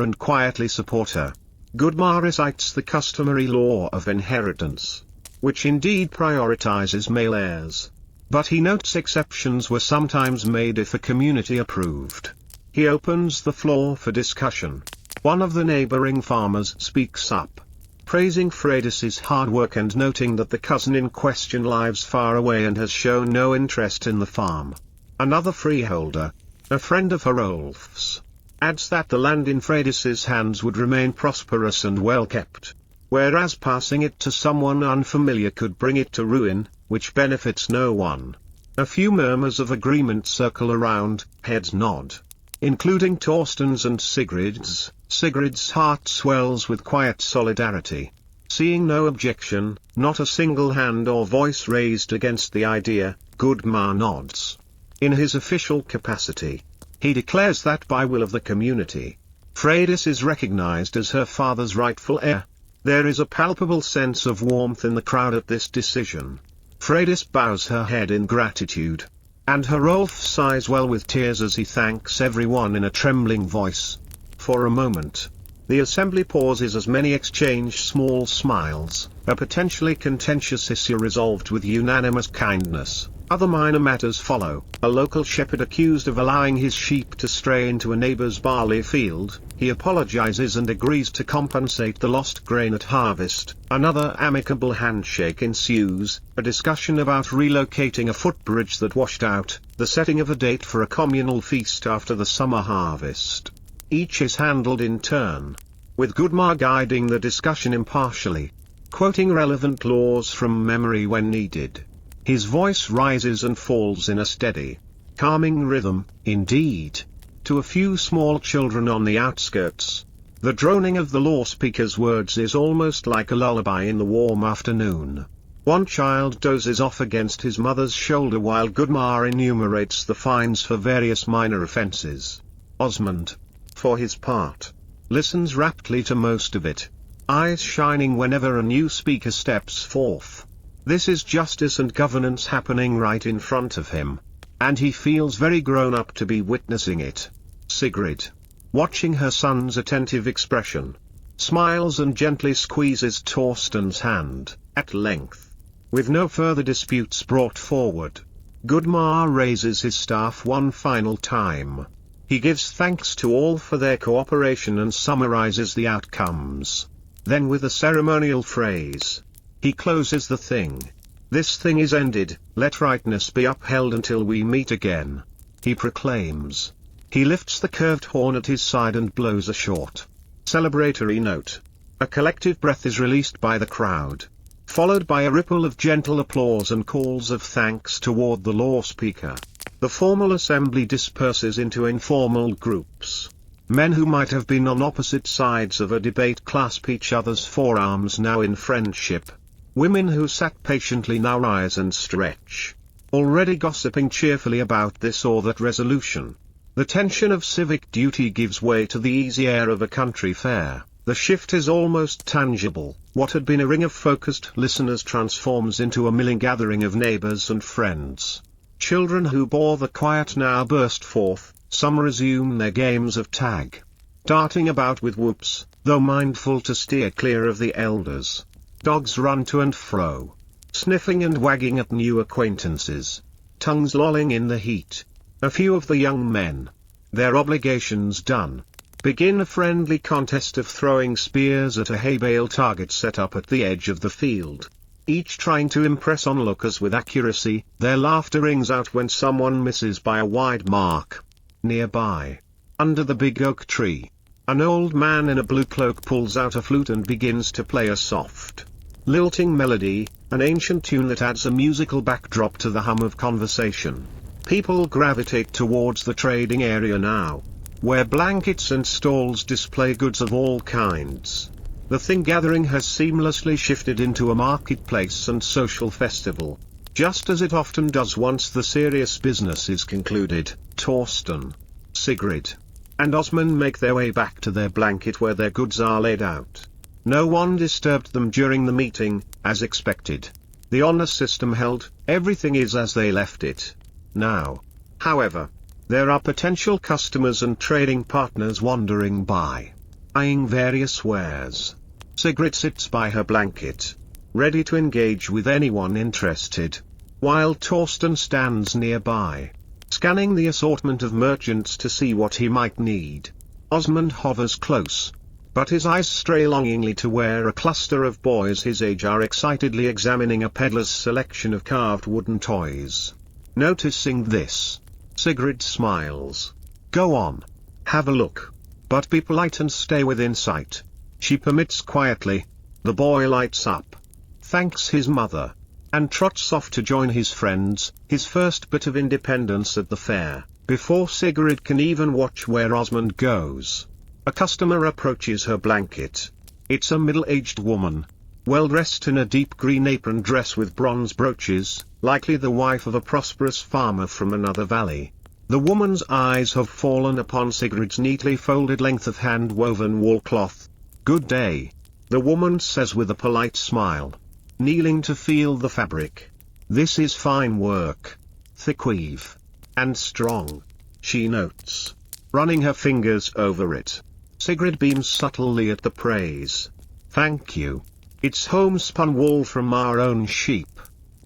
and quietly support her. Gudmar recites the customary law of inheritance, which indeed prioritizes male heirs. But he notes exceptions were sometimes made if a community approved. He opens the floor for discussion. One of the neighboring farmers speaks up, praising Freydis's hard work and noting that the cousin in question lives far away and has shown no interest in the farm. Another freeholder, a friend of Herolf's, adds that the land in Freydis's hands would remain prosperous and well kept, whereas passing it to someone unfamiliar could bring it to ruin, which benefits no one. A few murmurs of agreement circle around, heads nod, including Torsten's and Sigrid's. Sigrid's heart swells with quiet solidarity. Seeing no objection, not a single hand or voice raised against the idea, Gudmar nods. In his official capacity, he declares that by will of the community, Freydis is recognized as her father's rightful heir. There is a palpable sense of warmth in the crowd at this decision. Freydis bows her head in gratitude, and Herolf sighs well with tears as he thanks everyone in a trembling voice. For a moment, the assembly pauses as many exchange small smiles. A potentially contentious issue resolved with unanimous kindness. Other minor matters follow. A local shepherd accused of allowing his sheep to stray into a neighbor's barley field, he apologizes and agrees to compensate the lost grain at harvest. Another amicable handshake ensues, a discussion about relocating a footbridge that washed out, the setting of a date for a communal feast after the summer harvest. Each is handled in turn, with Gudmar guiding the discussion impartially, quoting relevant laws from memory when needed. His voice rises and falls in a steady, calming rhythm, indeed. To a few small children on the outskirts, the droning of the law speaker's words is almost like a lullaby in the warm afternoon. One child dozes off against his mother's shoulder while Gudmar enumerates the fines for various minor offenses. Osmond, for his part, listens raptly to most of it, eyes shining whenever a new speaker steps forth. This is justice and governance happening right in front of him, and he feels very grown up to be witnessing it. Sigrid, watching her son's attentive expression, smiles and gently squeezes Torsten's hand. At length, with no further disputes brought forward, Gudmar raises his staff one final time. He gives thanks to all for their cooperation and summarizes the outcomes. Then with a ceremonial phrase, he closes the thing. This thing is ended, let rightness be upheld until we meet again, he proclaims. He lifts the curved horn at his side and blows a short, celebratory note. A collective breath is released by the crowd, followed by a ripple of gentle applause and calls of thanks toward the law speaker. The formal assembly disperses into informal groups. Men who might have been on opposite sides of a debate clasp each other's forearms now in friendship. Women who sat patiently now rise and stretch, already gossiping cheerfully about this or that resolution. The tension of civic duty gives way to the easy air of a country fair. The shift is almost tangible. What had been a ring of focused listeners transforms into a milling gathering of neighbors and friends. Children who bore the quiet now burst forth, some resume their games of tag, darting about with whoops, though mindful to steer clear of the elders. Dogs run to and fro, sniffing and wagging at new acquaintances, tongues lolling in the heat. A few of the young men, their obligations done, begin a friendly contest of throwing spears at a hay bale target set up at the edge of the field. Each trying to impress onlookers with accuracy. Their laughter rings out when someone misses by a wide mark. Nearby, under the big oak tree, an old man in a blue cloak pulls out a flute and begins to play a soft, lilting melody, an ancient tune that adds a musical backdrop to the hum of conversation. People gravitate towards the trading area now, where blankets and stalls display goods of all kinds. The thing gathering has seamlessly shifted into a marketplace and social festival, just as it often does once the serious business is concluded. Torsten, Sigrid, and Osmund make their way back to their blanket where their goods are laid out. No one disturbed them during the meeting, as expected. The honor system held, everything is as they left it. Now, however, there are potential customers and trading partners wandering by, eyeing various wares. Sigrid sits by her blanket, ready to engage with anyone interested, while Torsten stands nearby, scanning the assortment of merchants to see what he might need. Osmund hovers close, but his eyes stray longingly to where a cluster of boys his age are excitedly examining a peddler's selection of carved wooden toys. Noticing this, Sigrid smiles. Go on. Have a look. But be polite and stay within sight. She permits quietly. The boy lights up, thanks his mother, and trots off to join his friends, his first bit of independence at the fair, before Sigrid can even watch where Osmund goes. A customer approaches her blanket. It's a middle-aged woman, well dressed in a deep green apron dress with bronze brooches, likely the wife of a prosperous farmer from another valley. The woman's eyes have fallen upon Sigrid's neatly folded length of hand-woven wool cloth. Good day, the woman says with a polite smile, kneeling to feel the fabric. This is fine work. Thick weave. And strong, she notes, running her fingers over it. Sigrid beams subtly at the praise. Thank you. It's homespun wool from our own sheep,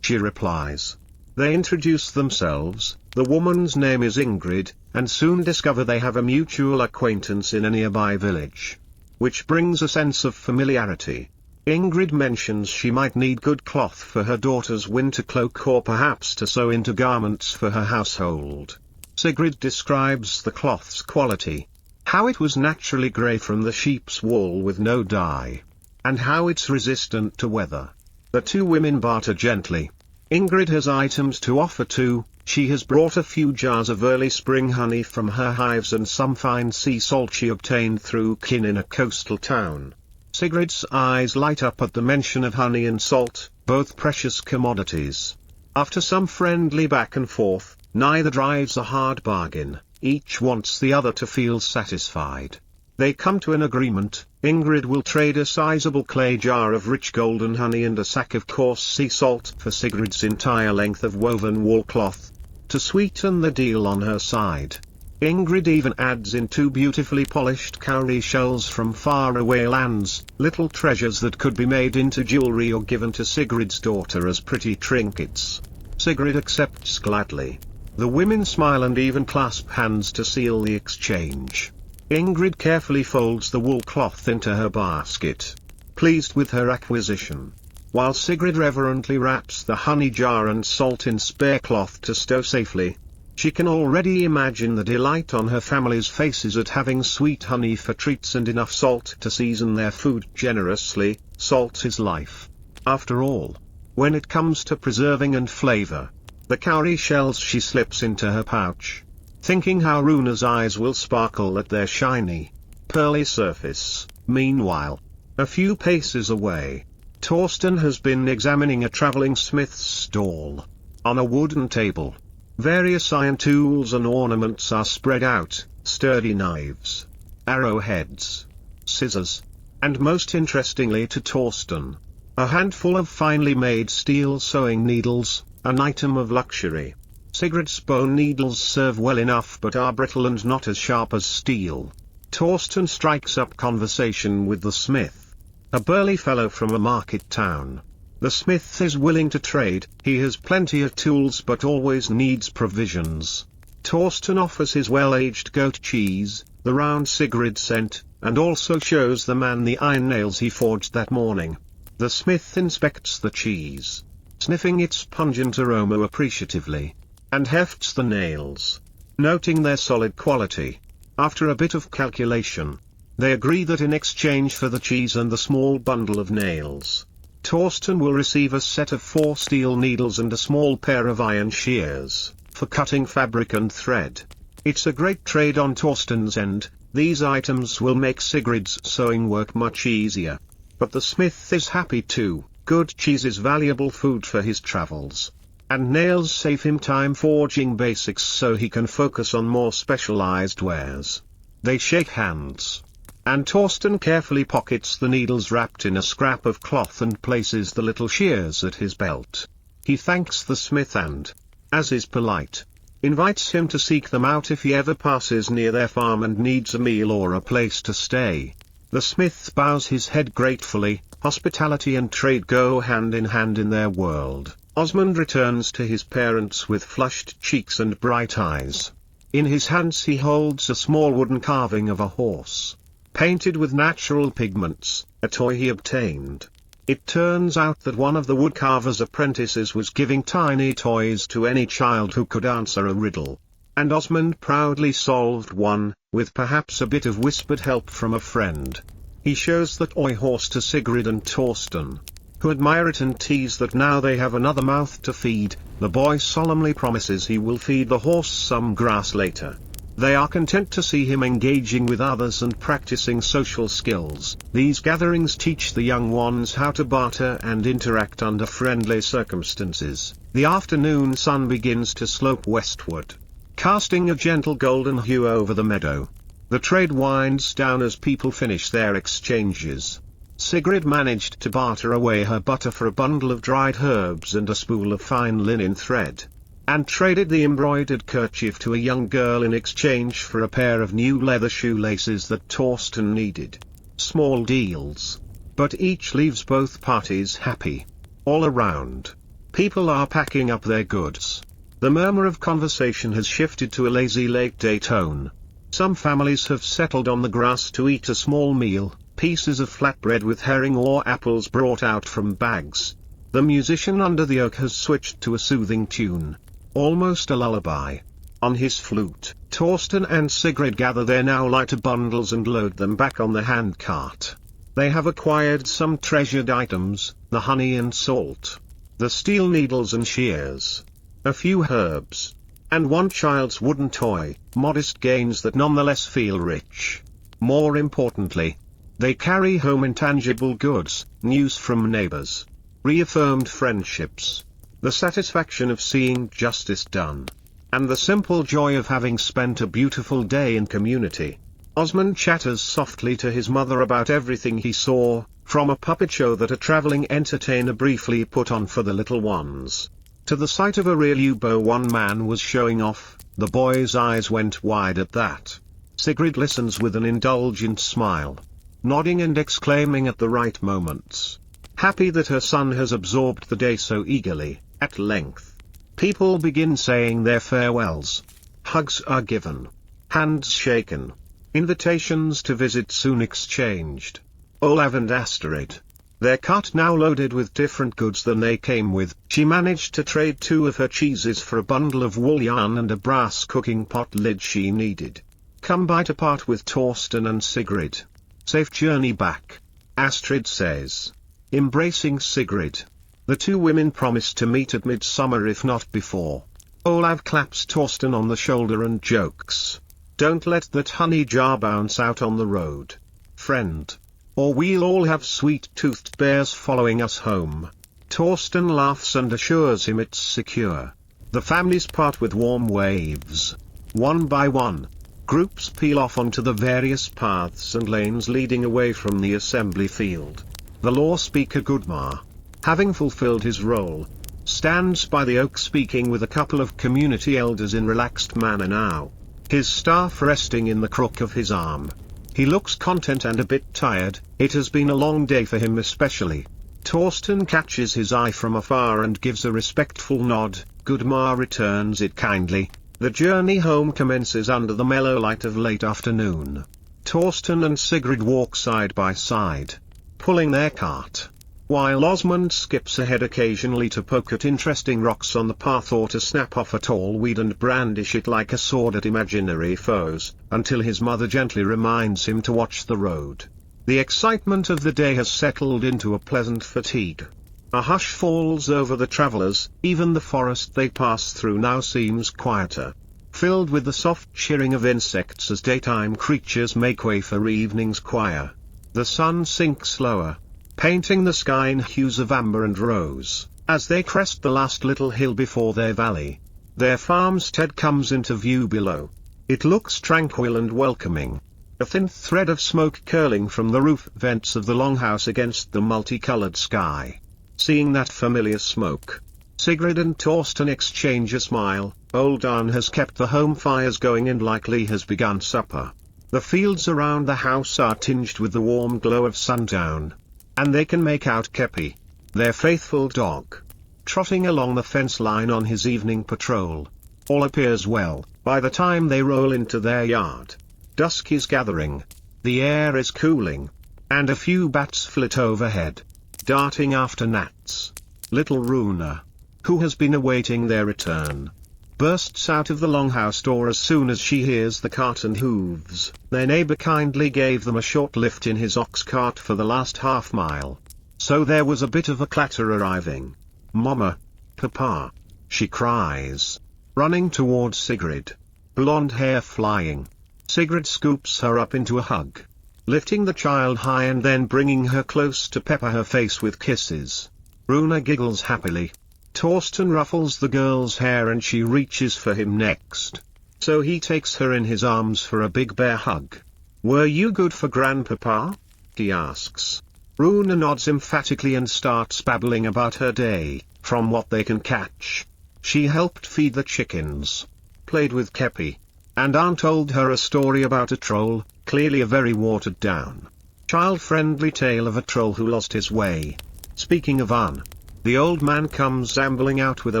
she replies. They introduce themselves. The woman's name is Ingrid, and soon discover they have a mutual acquaintance in a nearby village, which brings a sense of familiarity. Ingrid mentions she might need good cloth for her daughter's winter cloak or perhaps to sew into garments for her household. Sigrid describes the cloth's quality, how it was naturally grey from the sheep's wool with no dye, and how it's resistant to weather. The two women barter gently. Ingrid has items to offer too. She has brought a few jars of early spring honey from her hives and some fine sea salt she obtained through kin in a coastal town. Sigrid's eyes light up at the mention of honey and salt, both precious commodities. After some friendly back and forth, neither drives a hard bargain, each wants the other to feel satisfied. They come to an agreement. Ingrid will trade a sizable clay jar of rich golden honey and a sack of coarse sea salt for Sigrid's entire length of woven wool cloth, to sweeten the deal on her side. Ingrid even adds in 2 beautifully polished cowrie shells from faraway lands, little treasures that could be made into jewelry or given to Sigrid's daughter as pretty trinkets. Sigrid accepts gladly. The women smile and even clasp hands to seal the exchange. Ingrid carefully folds the wool cloth into her basket, pleased with her acquisition, while Sigrid reverently wraps the honey jar and salt in spare cloth to stow safely. She can already imagine the delight on her family's faces at having sweet honey for treats and enough salt to season their food generously. Salt is life, after all, when it comes to preserving and flavor. The cowrie shells she slips into her pouch, thinking how Runa's eyes will sparkle at their shiny, pearly surface. Meanwhile, a few paces away, Torsten has been examining a traveling smith's stall. On a wooden table, various iron tools and ornaments are spread out, sturdy knives, arrowheads, scissors, and most interestingly to Torsten, a handful of finely made steel sewing needles, an item of luxury. Sigrid's bone needles serve well enough but are brittle and not as sharp as steel. Torsten strikes up conversation with the smith, a burly fellow from a market town. The smith is willing to trade. He has plenty of tools but always needs provisions. Torsten offers his well-aged goat cheese, the round Sigrid sent, and also shows the man the iron nails he forged that morning. The smith inspects the cheese, sniffing its pungent aroma appreciatively, and hefts the nails, noting their solid quality. After a bit of calculation, they agree that in exchange for the cheese and the small bundle of nails, Torsten will receive a set of 4 steel needles and a small pair of iron shears, for cutting fabric and thread. It's a great trade on Torsten's end. These items will make Sigrid's sewing work much easier. But the smith is happy too. Good cheese is valuable food for his travels. And nails save him time forging basics so he can focus on more specialized wares. They shake hands. And Torsten carefully pockets the needles wrapped in a scrap of cloth and places the little shears at his belt. He thanks the smith and, as is polite, invites him to seek them out if he ever passes near their farm and needs a meal or a place to stay. The smith bows his head gratefully. Hospitality and trade go hand in their world. Osmond returns to his parents with flushed cheeks and bright eyes. In his hands he holds a small wooden carving of a horse, painted with natural pigments, a toy he obtained. It turns out that one of the woodcarver's apprentices was giving tiny toys to any child who could answer a riddle. And Osmond proudly solved one, with perhaps a bit of whispered help from a friend. He shows the toy horse to Sigrid and Torsten, who admire it and tease that now they have another mouth to feed. The boy solemnly promises he will feed the horse some grass later. They are content to see him engaging with others and practicing social skills. These gatherings teach the young ones how to barter and interact under friendly circumstances. The afternoon sun begins to slope westward, casting a gentle golden hue over the meadow. The trade winds down as people finish their exchanges. Sigrid managed to barter away her butter for a bundle of dried herbs and a spool of fine linen thread, and traded the embroidered kerchief to a young girl in exchange for a pair of new leather shoelaces that Torsten needed. Small deals, but each leaves both parties happy. All around, people are packing up their goods. The murmur of conversation has shifted to a lazy late-day tone. Some families have settled on the grass to eat a small meal, pieces of flatbread with herring or apples brought out from bags. The musician under the oak has switched to a soothing tune, almost a lullaby. On his flute, Torsten and Sigrid gather their now lighter bundles and load them back on the handcart. They have acquired some treasured items, the honey and salt, the steel needles and shears, a few herbs, and one child's wooden toy, modest gains that nonetheless feel rich. More importantly, they carry home intangible goods, news from neighbors, reaffirmed friendships, the satisfaction of seeing justice done, and the simple joy of having spent a beautiful day in community. Osmond chatters softly to his mother about everything he saw, from a puppet show that a traveling entertainer briefly put on for the little ones, to the sight of a real U-bow one man was showing off. The boy's eyes went wide at that. Sigrid listens with an indulgent smile, nodding and exclaiming at the right moments, happy that her son has absorbed the day so eagerly. At length, people begin saying their farewells. Hugs are given, hands shaken, invitations to visit soon exchanged. Olav and Astrid, their cart now loaded with different goods than they came with. She managed to trade 2 of her cheeses for a bundle of wool yarn and a brass cooking pot lid she needed. Come by to part with Torsten and Sigrid. Safe journey back, Astrid says, embracing Sigrid. The 2 women promise to meet at midsummer if not before. Olav claps Torsten on the shoulder and jokes, don't let that honey jar bounce out on the road, friend, or we'll all have sweet-toothed bears following us home. Torsten laughs and assures him it's secure. The families part with warm waves. One by one, groups peel off onto the various paths and lanes leading away from the assembly field. The law speaker Gudmar, having fulfilled his role, stands by the oak speaking with a couple of community elders in relaxed manner now, his staff resting in the crook of his arm. He looks content and a bit tired. It has been a long day for him especially. Torsten catches his eye from afar and gives a respectful nod. Gudmar returns it kindly. The journey home commences under the mellow light of late afternoon. Torsten and Sigrid walk side by side, pulling their cart, while Osmond skips ahead occasionally to poke at interesting rocks on the path or to snap off a tall weed and brandish it like a sword at imaginary foes, until his mother gently reminds him to watch the road. The excitement of the day has settled into a pleasant fatigue. A hush falls over the travelers, even the forest they pass through now seems quieter, filled with the soft chirring of insects as daytime creatures make way for evening's choir. The sun sinks lower, painting the sky in hues of amber and rose, as they crest the last little hill before their valley. Their farmstead comes into view below. It looks tranquil and welcoming, a thin thread of smoke curling from the roof vents of the longhouse against the multicolored sky. Seeing that familiar smoke, Sigrid and Torsten exchange a smile. Old Arn has kept the home fires going and likely has begun supper. The fields around the house are tinged with the warm glow of sundown, and they can make out Kepi, their faithful dog, trotting along the fence line on his evening patrol. All appears well by the time they roll into their yard. Dusk is gathering, the air is cooling, and a few bats flit overhead, darting after gnats. Little Runa, who has been awaiting their return, bursts out of the longhouse door as soon as she hears the cart and hooves. Their neighbor kindly gave them a short lift in his ox cart for the last half mile, so there was a bit of a clatter arriving. "Mama! Papa!" she cries, running towards Sigrid, blonde hair flying. Sigrid scoops her up into a hug, lifting the child high and then bringing her close to pepper her face with kisses. Runa giggles happily. Torsten ruffles the girl's hair and she reaches for him next, so he takes her in his arms for a big bear hug. "Were you good for Grandpapa?" he asks. Runa nods emphatically and starts babbling about her day. From what they can catch, she helped feed the chickens, played with Kepi, and Aunt told her a story about a troll, clearly a very watered down, child-friendly tale of a troll who lost his way. Speaking of Anne, the old man comes ambling out with a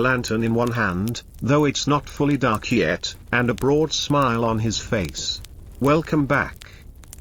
lantern in one hand, though it's not fully dark yet, and a broad smile on his face. "Welcome back,"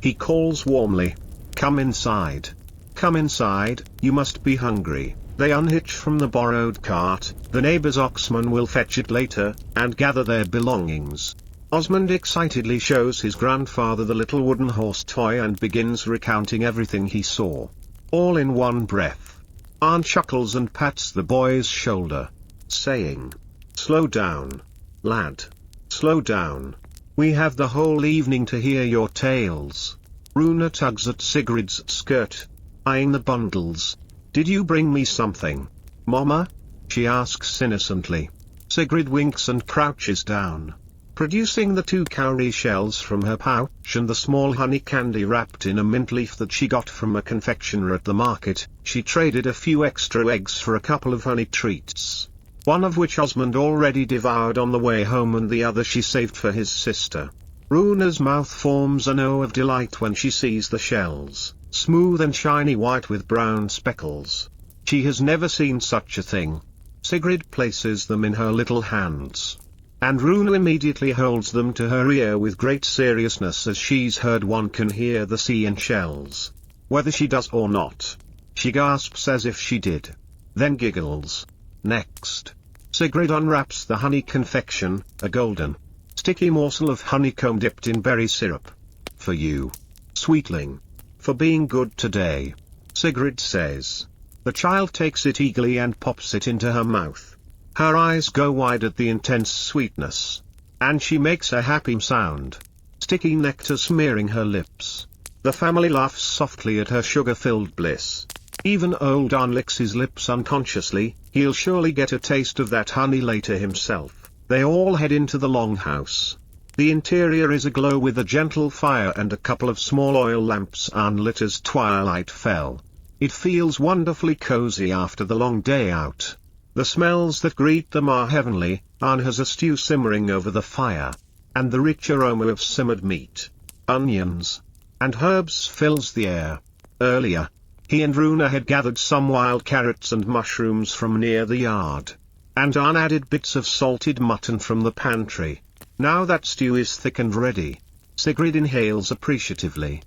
he calls warmly. "Come inside. Come inside, you must be hungry." They unhitch from the borrowed cart, the neighbor's oxman will fetch it later, and gather their belongings. Osmond excitedly shows his grandfather the little wooden horse toy and begins recounting everything he saw, all in one breath. Arn chuckles and pats the boy's shoulder, saying, "Slow down, lad. Slow down. We have the whole evening to hear your tales." Runa tugs at Sigrid's skirt, eyeing the bundles. "Did you bring me something, Mama?" she asks innocently. Sigrid winks and crouches down, producing the 2 cowrie shells from her pouch and the small honey candy wrapped in a mint leaf that she got from a confectioner at the market. She traded a few extra eggs for a couple of honey treats, one of which Osmond already devoured on the way home and the other she saved for his sister. Runa's mouth forms an O of delight when she sees the shells, smooth and shiny white with brown speckles. She has never seen such a thing. Sigrid places them in her little hands, and Runa immediately holds them to her ear with great seriousness as she's heard one can hear the sea in shells. Whether she does or not, she gasps as if she did, then giggles. Next, Sigrid unwraps the honey confection, a golden, sticky morsel of honeycomb dipped in berry syrup. "For you, sweetling. For being good today," Sigrid says. The child takes it eagerly and pops it into her mouth. Her eyes go wide at the intense sweetness, and she makes a happy sound, sticky nectar smearing her lips. The family laughs softly at her sugar-filled bliss. Even old Arn licks his lips unconsciously. He'll surely get a taste of that honey later himself. They all head into the longhouse. The interior is aglow with a gentle fire and a couple of small oil lamps unlit as twilight fell. It feels wonderfully cozy after the long day out. The smells that greet them are heavenly. Arn has a stew simmering over the fire, and the rich aroma of simmered meat, onions, and herbs fills the air. Earlier, he and Runa had gathered some wild carrots and mushrooms from near the yard, and Arn added bits of salted mutton from the pantry. Now that stew is thick and ready. Sigrid inhales appreciatively.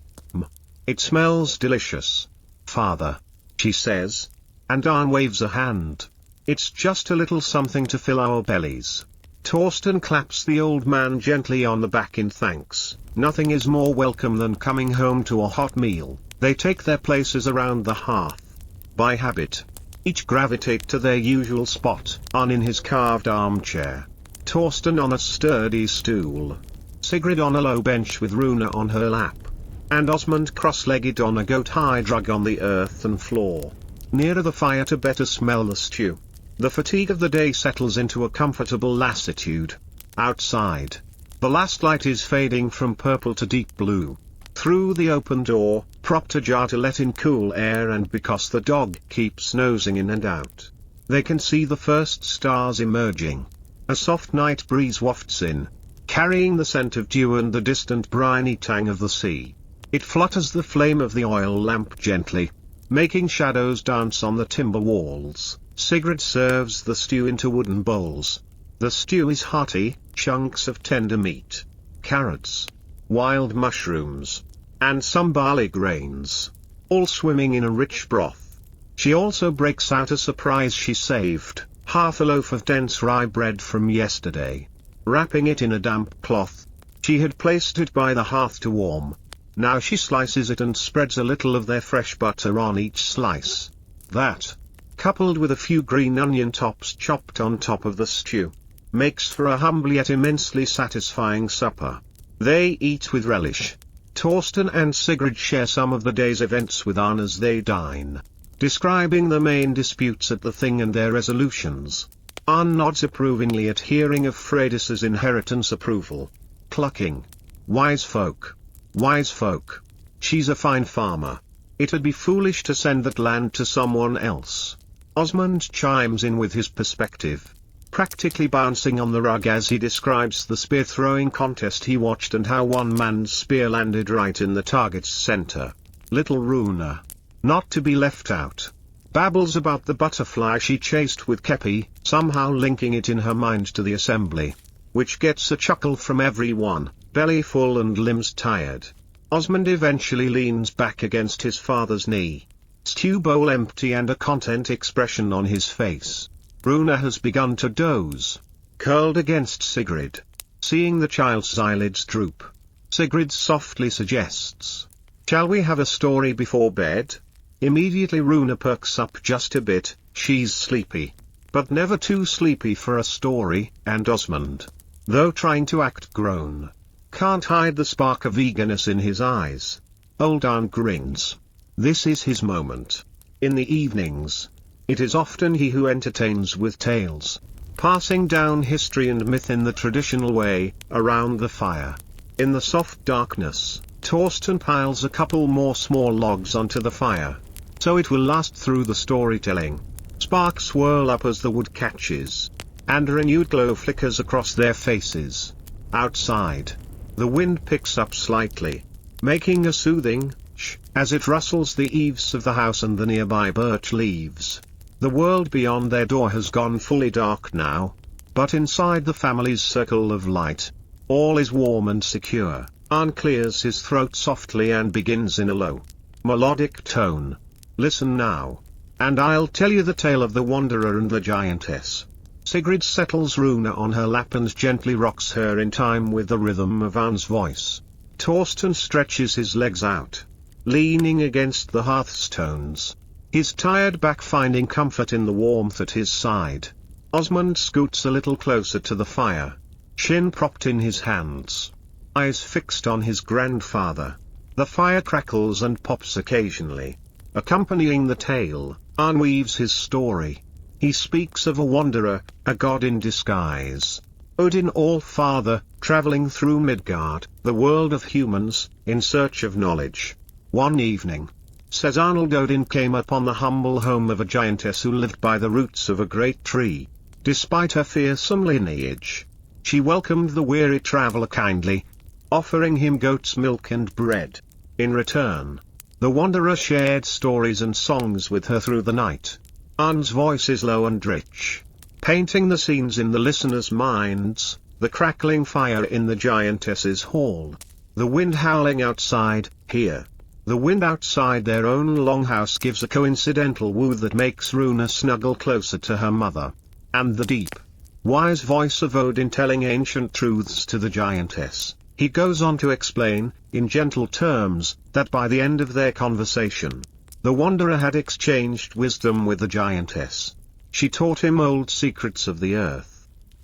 It smells delicious. Father, she says. And Arn waves a hand. It's just a little something to fill our bellies. Torsten claps the old man gently on the back in thanks. Nothing is more welcome than coming home to a hot meal. They take their places around the hearth. By habit, each gravitate to their usual spot, Arn in his carved armchair, Torsten on a sturdy stool, Sigrid on a low bench with Rune on her lap, and Osmond cross-legged on a goat-hide rug on the earthen floor, nearer the fire to better smell the stew. The fatigue of the day settles into a comfortable lassitude. Outside, the last light is fading from purple to deep blue. Through the open door, propped ajar to let in cool air and because the dog keeps nosing in and out, they can see the first stars emerging. A soft night breeze wafts in, carrying the scent of dew and the distant briny tang of the sea. It flutters the flame of the oil lamp gently, making shadows dance on the timber walls. Sigrid serves the stew into wooden bowls. The stew is hearty, chunks of tender meat, carrots, wild mushrooms, and some barley grains, all swimming in a rich broth. She also breaks out a surprise she saved, half a loaf of dense rye bread from yesterday. Wrapping it in a damp cloth, she had placed it by the hearth to warm. Now she slices it and spreads a little of their fresh butter on each slice. That, coupled with a few green onion tops chopped on top of the stew, makes for a humble yet immensely satisfying supper. They eat with relish. Torsten and Sigrid share some of the day's events with Arn as they dine, describing the main disputes at the thing and their resolutions. Arn nods approvingly at hearing of Freydis's inheritance approval. Clucking. Wise folk. Wise folk. She's a fine farmer. It'd be foolish to send that land to someone else. Osmond chimes in with his perspective, practically bouncing on the rug as he describes the spear-throwing contest he watched and how one man's spear landed right in the target's center. Little Runa, not to be left out, babbles about the butterfly she chased with Kepi, somehow linking it in her mind to the assembly, which gets a chuckle from everyone, belly full and limbs tired. Osmond eventually leans back against his father's knee, stew bowl empty and a content expression on his face. Runa has begun to doze, curled against Sigrid. Seeing the child's eyelids droop, Sigrid softly suggests, "Shall we have a story before bed?" Immediately Runa perks up just a bit. She's sleepy, but never too sleepy for a story, and Osmond, though trying to act grown, can't hide the spark of eagerness in his eyes. Old Arn grins. This is his moment. In the evenings, it is often he who entertains with tales, passing down history and myth in the traditional way, around the fire. In the soft darkness, Torsten piles a couple more small logs onto the fire, so it will last through the storytelling. Sparks swirl up as the wood catches, and a renewed glow flickers across their faces. Outside, the wind picks up slightly, making a soothing as it rustles the eaves of the house and the nearby birch leaves. The world beyond their door has gone fully dark now, but inside the family's circle of light, all is warm and secure. Arn clears his throat softly and begins in a low, melodic tone. Listen now, and I'll tell you the tale of the wanderer and the giantess. Sigrid settles Runa on her lap and gently rocks her in time with the rhythm of Arn's voice. Torsten stretches his legs out, leaning against the hearthstones, his tired back finding comfort in the warmth at his side. Osmond scoots a little closer to the fire, chin propped in his hands, eyes fixed on his grandfather. The fire crackles and pops occasionally. Accompanying the tale, Arn weaves his story. He speaks of a wanderer, a god in disguise, Odin All-Father, traveling through Midgard, the world of humans, in search of knowledge. One evening, says Arnold, Odin came upon the humble home of a giantess who lived by the roots of a great tree. Despite her fearsome lineage, she welcomed the weary traveler kindly, offering him goat's milk and bread. In return, the wanderer shared stories and songs with her through the night. Arn's voice is low and rich, painting the scenes in the listeners' minds. The crackling fire in the giantess's hall. The wind howling outside, here. The wind outside their own longhouse gives a coincidental woo that makes Runa snuggle closer to her mother. And the deep, wise voice of Odin telling ancient truths to the giantess. He goes on to explain, in gentle terms, that by the end of their conversation, the wanderer had exchanged wisdom with the giantess. She taught him old secrets of the earth.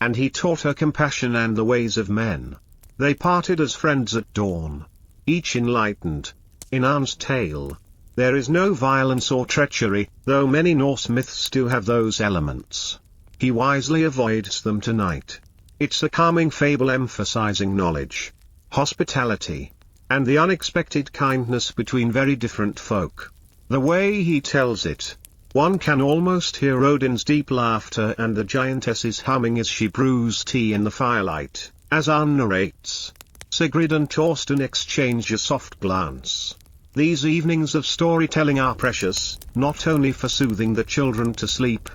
And he taught her compassion and the ways of men. They parted as friends at dawn. Each enlightened. In Arn's tale, there is no violence or treachery, though many Norse myths do have those elements. He wisely avoids them tonight. It's a calming fable emphasizing knowledge, hospitality, and the unexpected kindness between very different folk. The way he tells it, one can almost hear Odin's deep laughter and the giantess's humming as she brews tea in the firelight. As Arn narrates, Sigrid and Thorsten exchange a soft glance. These evenings of storytelling are precious, not only for soothing the children to sleep,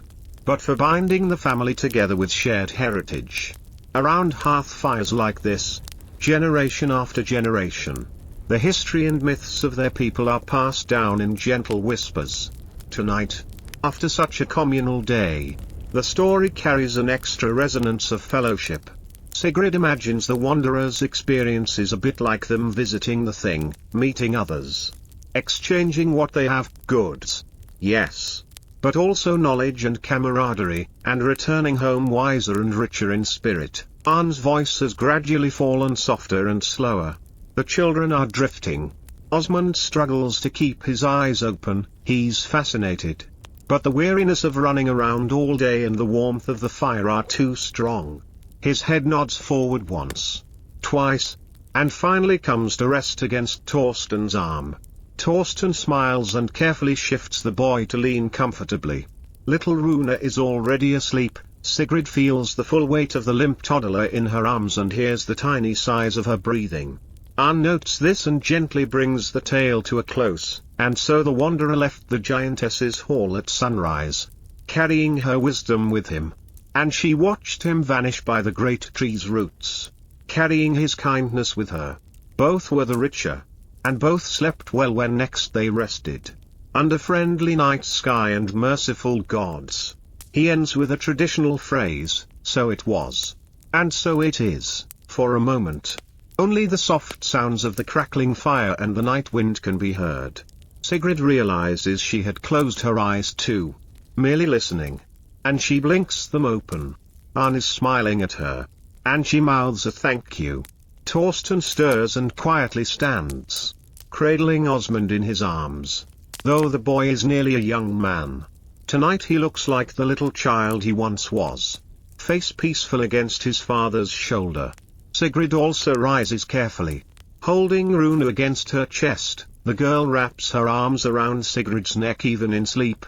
but for binding the family together with shared heritage. Around hearth fires like this, generation after generation, the history and myths of their people are passed down in gentle whispers. Tonight, after such a communal day, the story carries an extra resonance of fellowship. Sigrid imagines the wanderer's experiences a bit like them visiting the thing, meeting others, exchanging what they have, goods, yes, but also knowledge and camaraderie, and returning home wiser and richer in spirit. Arn's voice has gradually fallen softer and slower. The children are drifting. Osmund struggles to keep his eyes open, he's fascinated. But the weariness of running around all day and the warmth of the fire are too strong. His head nods forward once, twice, and finally comes to rest against Thorsten's arm. Thorsten smiles and carefully shifts the boy to lean comfortably. Little Runa is already asleep. Sigrid feels the full weight of the limp toddler in her arms and hears the tiny sighs of her breathing. Arn notes this and gently brings the tale to a close, and so the wanderer left the giantess's hall at sunrise, carrying her wisdom with him. And she watched him vanish by the great tree's roots, carrying his kindness with her. Both were the richer, and both slept well when next they rested, under friendly night sky and merciful gods. He ends with a traditional phrase, so it was. And so it is, for a moment. Only the soft sounds of the crackling fire and the night wind can be heard. Sigrid realizes she had closed her eyes too, merely listening. And she blinks them open. Arn is smiling at her. And she mouths a thank you. Thorsten stirs and quietly stands, cradling Osmund in his arms. Though the boy is nearly a young man, tonight he looks like the little child he once was. Face peaceful against his father's shoulder. Sigrid also rises carefully. Holding Runa against her chest, the girl wraps her arms around Sigrid's neck even in sleep,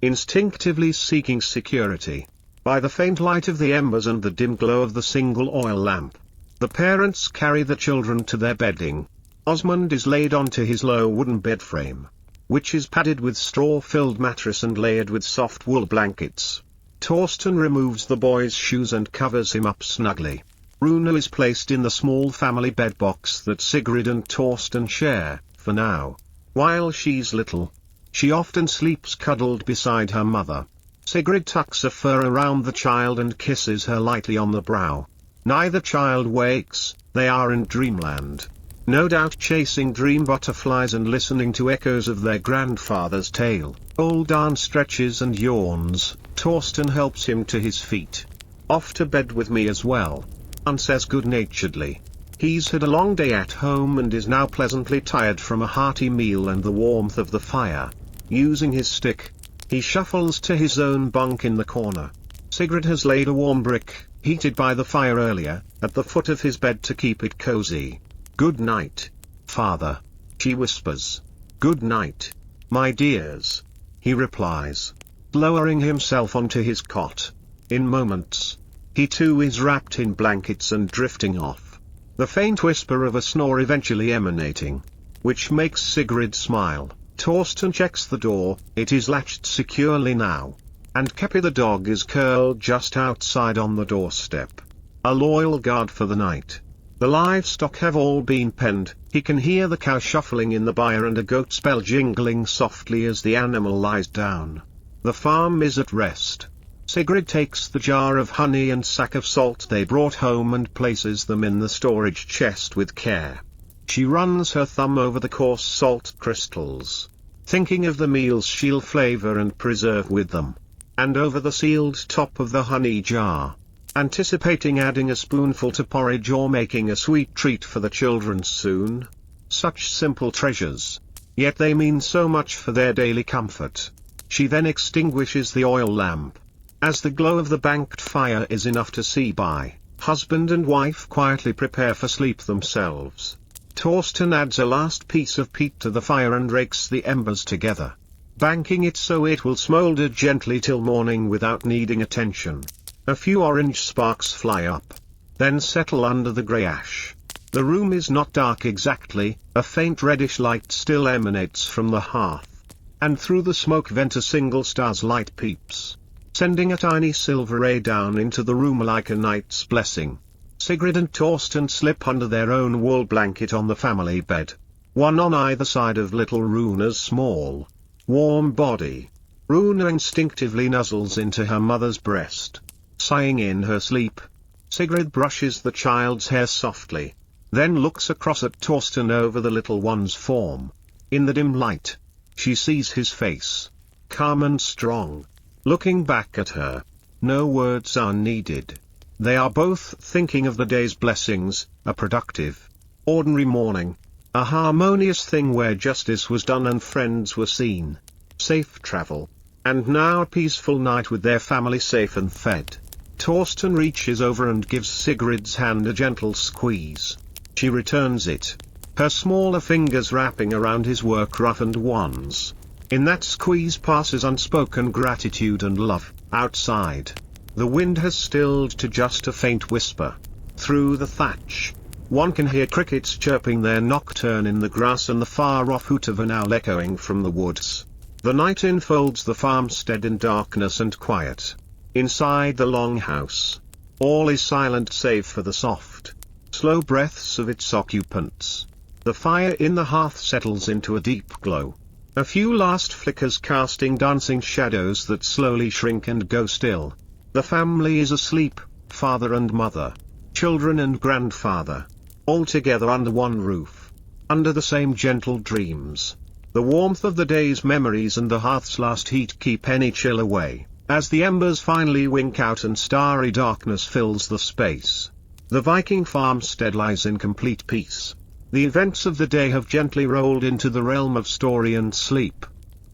instinctively seeking security. By the faint light of the embers and the dim glow of the single oil lamp, the parents carry the children to their bedding. Osmund is laid onto his low wooden bed frame, which is padded with straw-filled mattress and layered with soft wool blankets. Thorsten removes the boy's shoes and covers him up snugly. Runa is placed in the small family bed box that Sigrid and Thorsten share, for now. While she's little, she often sleeps cuddled beside her mother. Sigrid tucks a fur around the child and kisses her lightly on the brow. Neither child wakes, they are in dreamland. No doubt chasing dream butterflies and listening to echoes of their grandfather's tale. Old Arn stretches and yawns. Thorsten helps him to his feet. Off to bed with me as well, Arn says good-naturedly. He's had a long day at home and is now pleasantly tired from a hearty meal and the warmth of the fire. Using his stick, he shuffles to his own bunk in the corner. Sigrid has laid a warm brick, heated by the fire earlier, at the foot of his bed to keep it cozy. "Good night, father," she whispers. "Good night, my dears," he replies, lowering himself onto his cot. In moments, he too is wrapped in blankets and drifting off, the faint whisper of a snore eventually emanating, which makes Sigrid smile. Thorsten checks the door, it is latched securely now. And Kepi the dog is curled just outside on the doorstep. a loyal guard for the night. The livestock have all been penned. He can hear the cow shuffling in the byre and a goat's bell jingling softly as the animal lies down. The farm is at rest. Sigrid takes the jar of honey and sack of salt they brought home and places them in the storage chest with care. She runs her thumb over the coarse salt crystals, thinking of the meals she'll flavor and preserve with them, and over the sealed top of the honey jar, anticipating adding a spoonful to porridge or making a sweet treat for the children soon. Such simple treasures, yet they mean so much for their daily comfort. She then extinguishes the oil lamp. As the glow of the banked fire is enough to see by, husband and wife quietly prepare for sleep themselves. Torsten adds a last piece of peat to the fire and rakes the embers together, banking it so it will smolder gently till morning without needing attention. A few orange sparks fly up, then settle under the grey ash. The room is not dark exactly, a faint reddish light still emanates from the hearth, and through the smoke vent a single star's light peeps, sending a tiny silver ray down into the room like a night's blessing. Sigrid and Torsten slip under their own wool blanket on the family bed, one on either side of little Runa's small, warm body. Runa instinctively nuzzles into her mother's breast, sighing in her sleep. Sigrid brushes the child's hair softly, then looks across at Torsten over the little one's form. In the dim light, she sees his face, calm and strong, looking back at her. No words are needed. They are both thinking of the day's blessings, a productive, ordinary morning, a harmonious thing where justice was done and friends were seen, safe travel, and now a peaceful night with their family safe and fed. Torsten reaches over and gives Sigrid's hand a gentle squeeze. She returns it, her smaller fingers wrapping around his work-roughened ones. In that squeeze passes unspoken gratitude and love. Outside, the wind has stilled to just a faint whisper. Through the thatch, one can hear crickets chirping their nocturne in the grass and the far-off hoot of an owl echoing from the woods. The night enfolds the farmstead in darkness and quiet. Inside the long house, all is silent save for the soft, slow breaths of its occupants. The fire in the hearth settles into a deep glow, a few last flickers casting dancing shadows that slowly shrink and go still. The family is asleep, father and mother, children and grandfather, all together under one roof, under the same gentle dreams. The warmth of the day's memories and the hearth's last heat keep any chill away, as the embers finally wink out and starry darkness fills the space. The Viking farmstead lies in complete peace. The events of the day have gently rolled into the realm of story and sleep.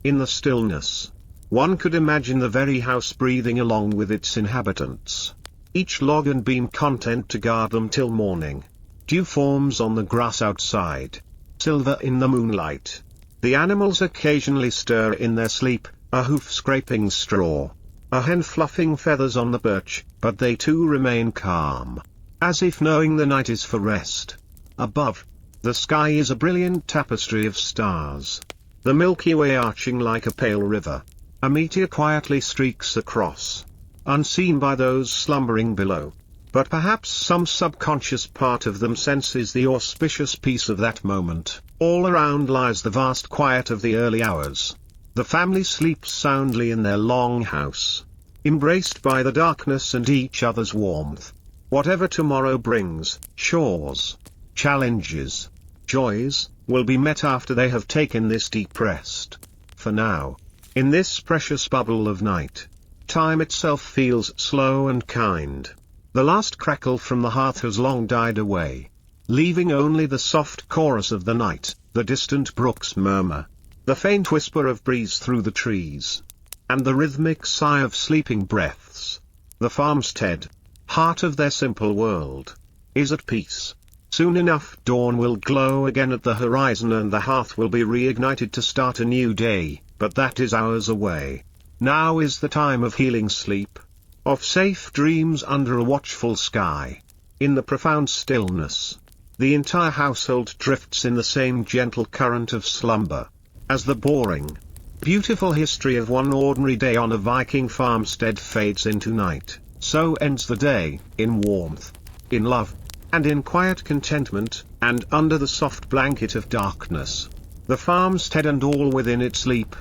In the stillness, one could imagine the very house breathing along with its inhabitants, each log and beam content to guard them till morning. Dew forms on the grass outside, silver in the moonlight. The animals occasionally stir in their sleep, a hoof scraping straw, a hen fluffing feathers on the birch, but they too remain calm, as if knowing the night is for rest. Above, the sky is a brilliant tapestry of stars, the Milky Way arching like a pale river. A meteor quietly streaks across, unseen by those slumbering below, but perhaps some subconscious part of them senses the auspicious peace of that moment. All around lies the vast quiet of the early hours. The family sleeps soundly in their long house, embraced by the darkness and each other's warmth. Whatever tomorrow brings, chores, challenges, joys, will be met after they have taken this deep rest. For now, in this precious bubble of night, time itself feels slow and kind. The last crackle from the hearth has long died away, leaving only the soft chorus of the night, the distant brook's murmur, the faint whisper of breeze through the trees, and the rhythmic sigh of sleeping breaths. The farmstead, heart of their simple world, is at peace. Soon enough dawn will glow again at the horizon and the hearth will be reignited to start a new day, but that is hours away. Now is the time of healing sleep, of safe dreams under a watchful sky. In the profound stillness, the entire household drifts in the same gentle current of slumber. As the boring, beautiful history of one ordinary day on a Viking farmstead fades into night, so ends the day, in warmth, in love, and in quiet contentment, and under the soft blanket of darkness. The farmstead and all within it sleep,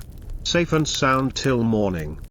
safe and sound till morning.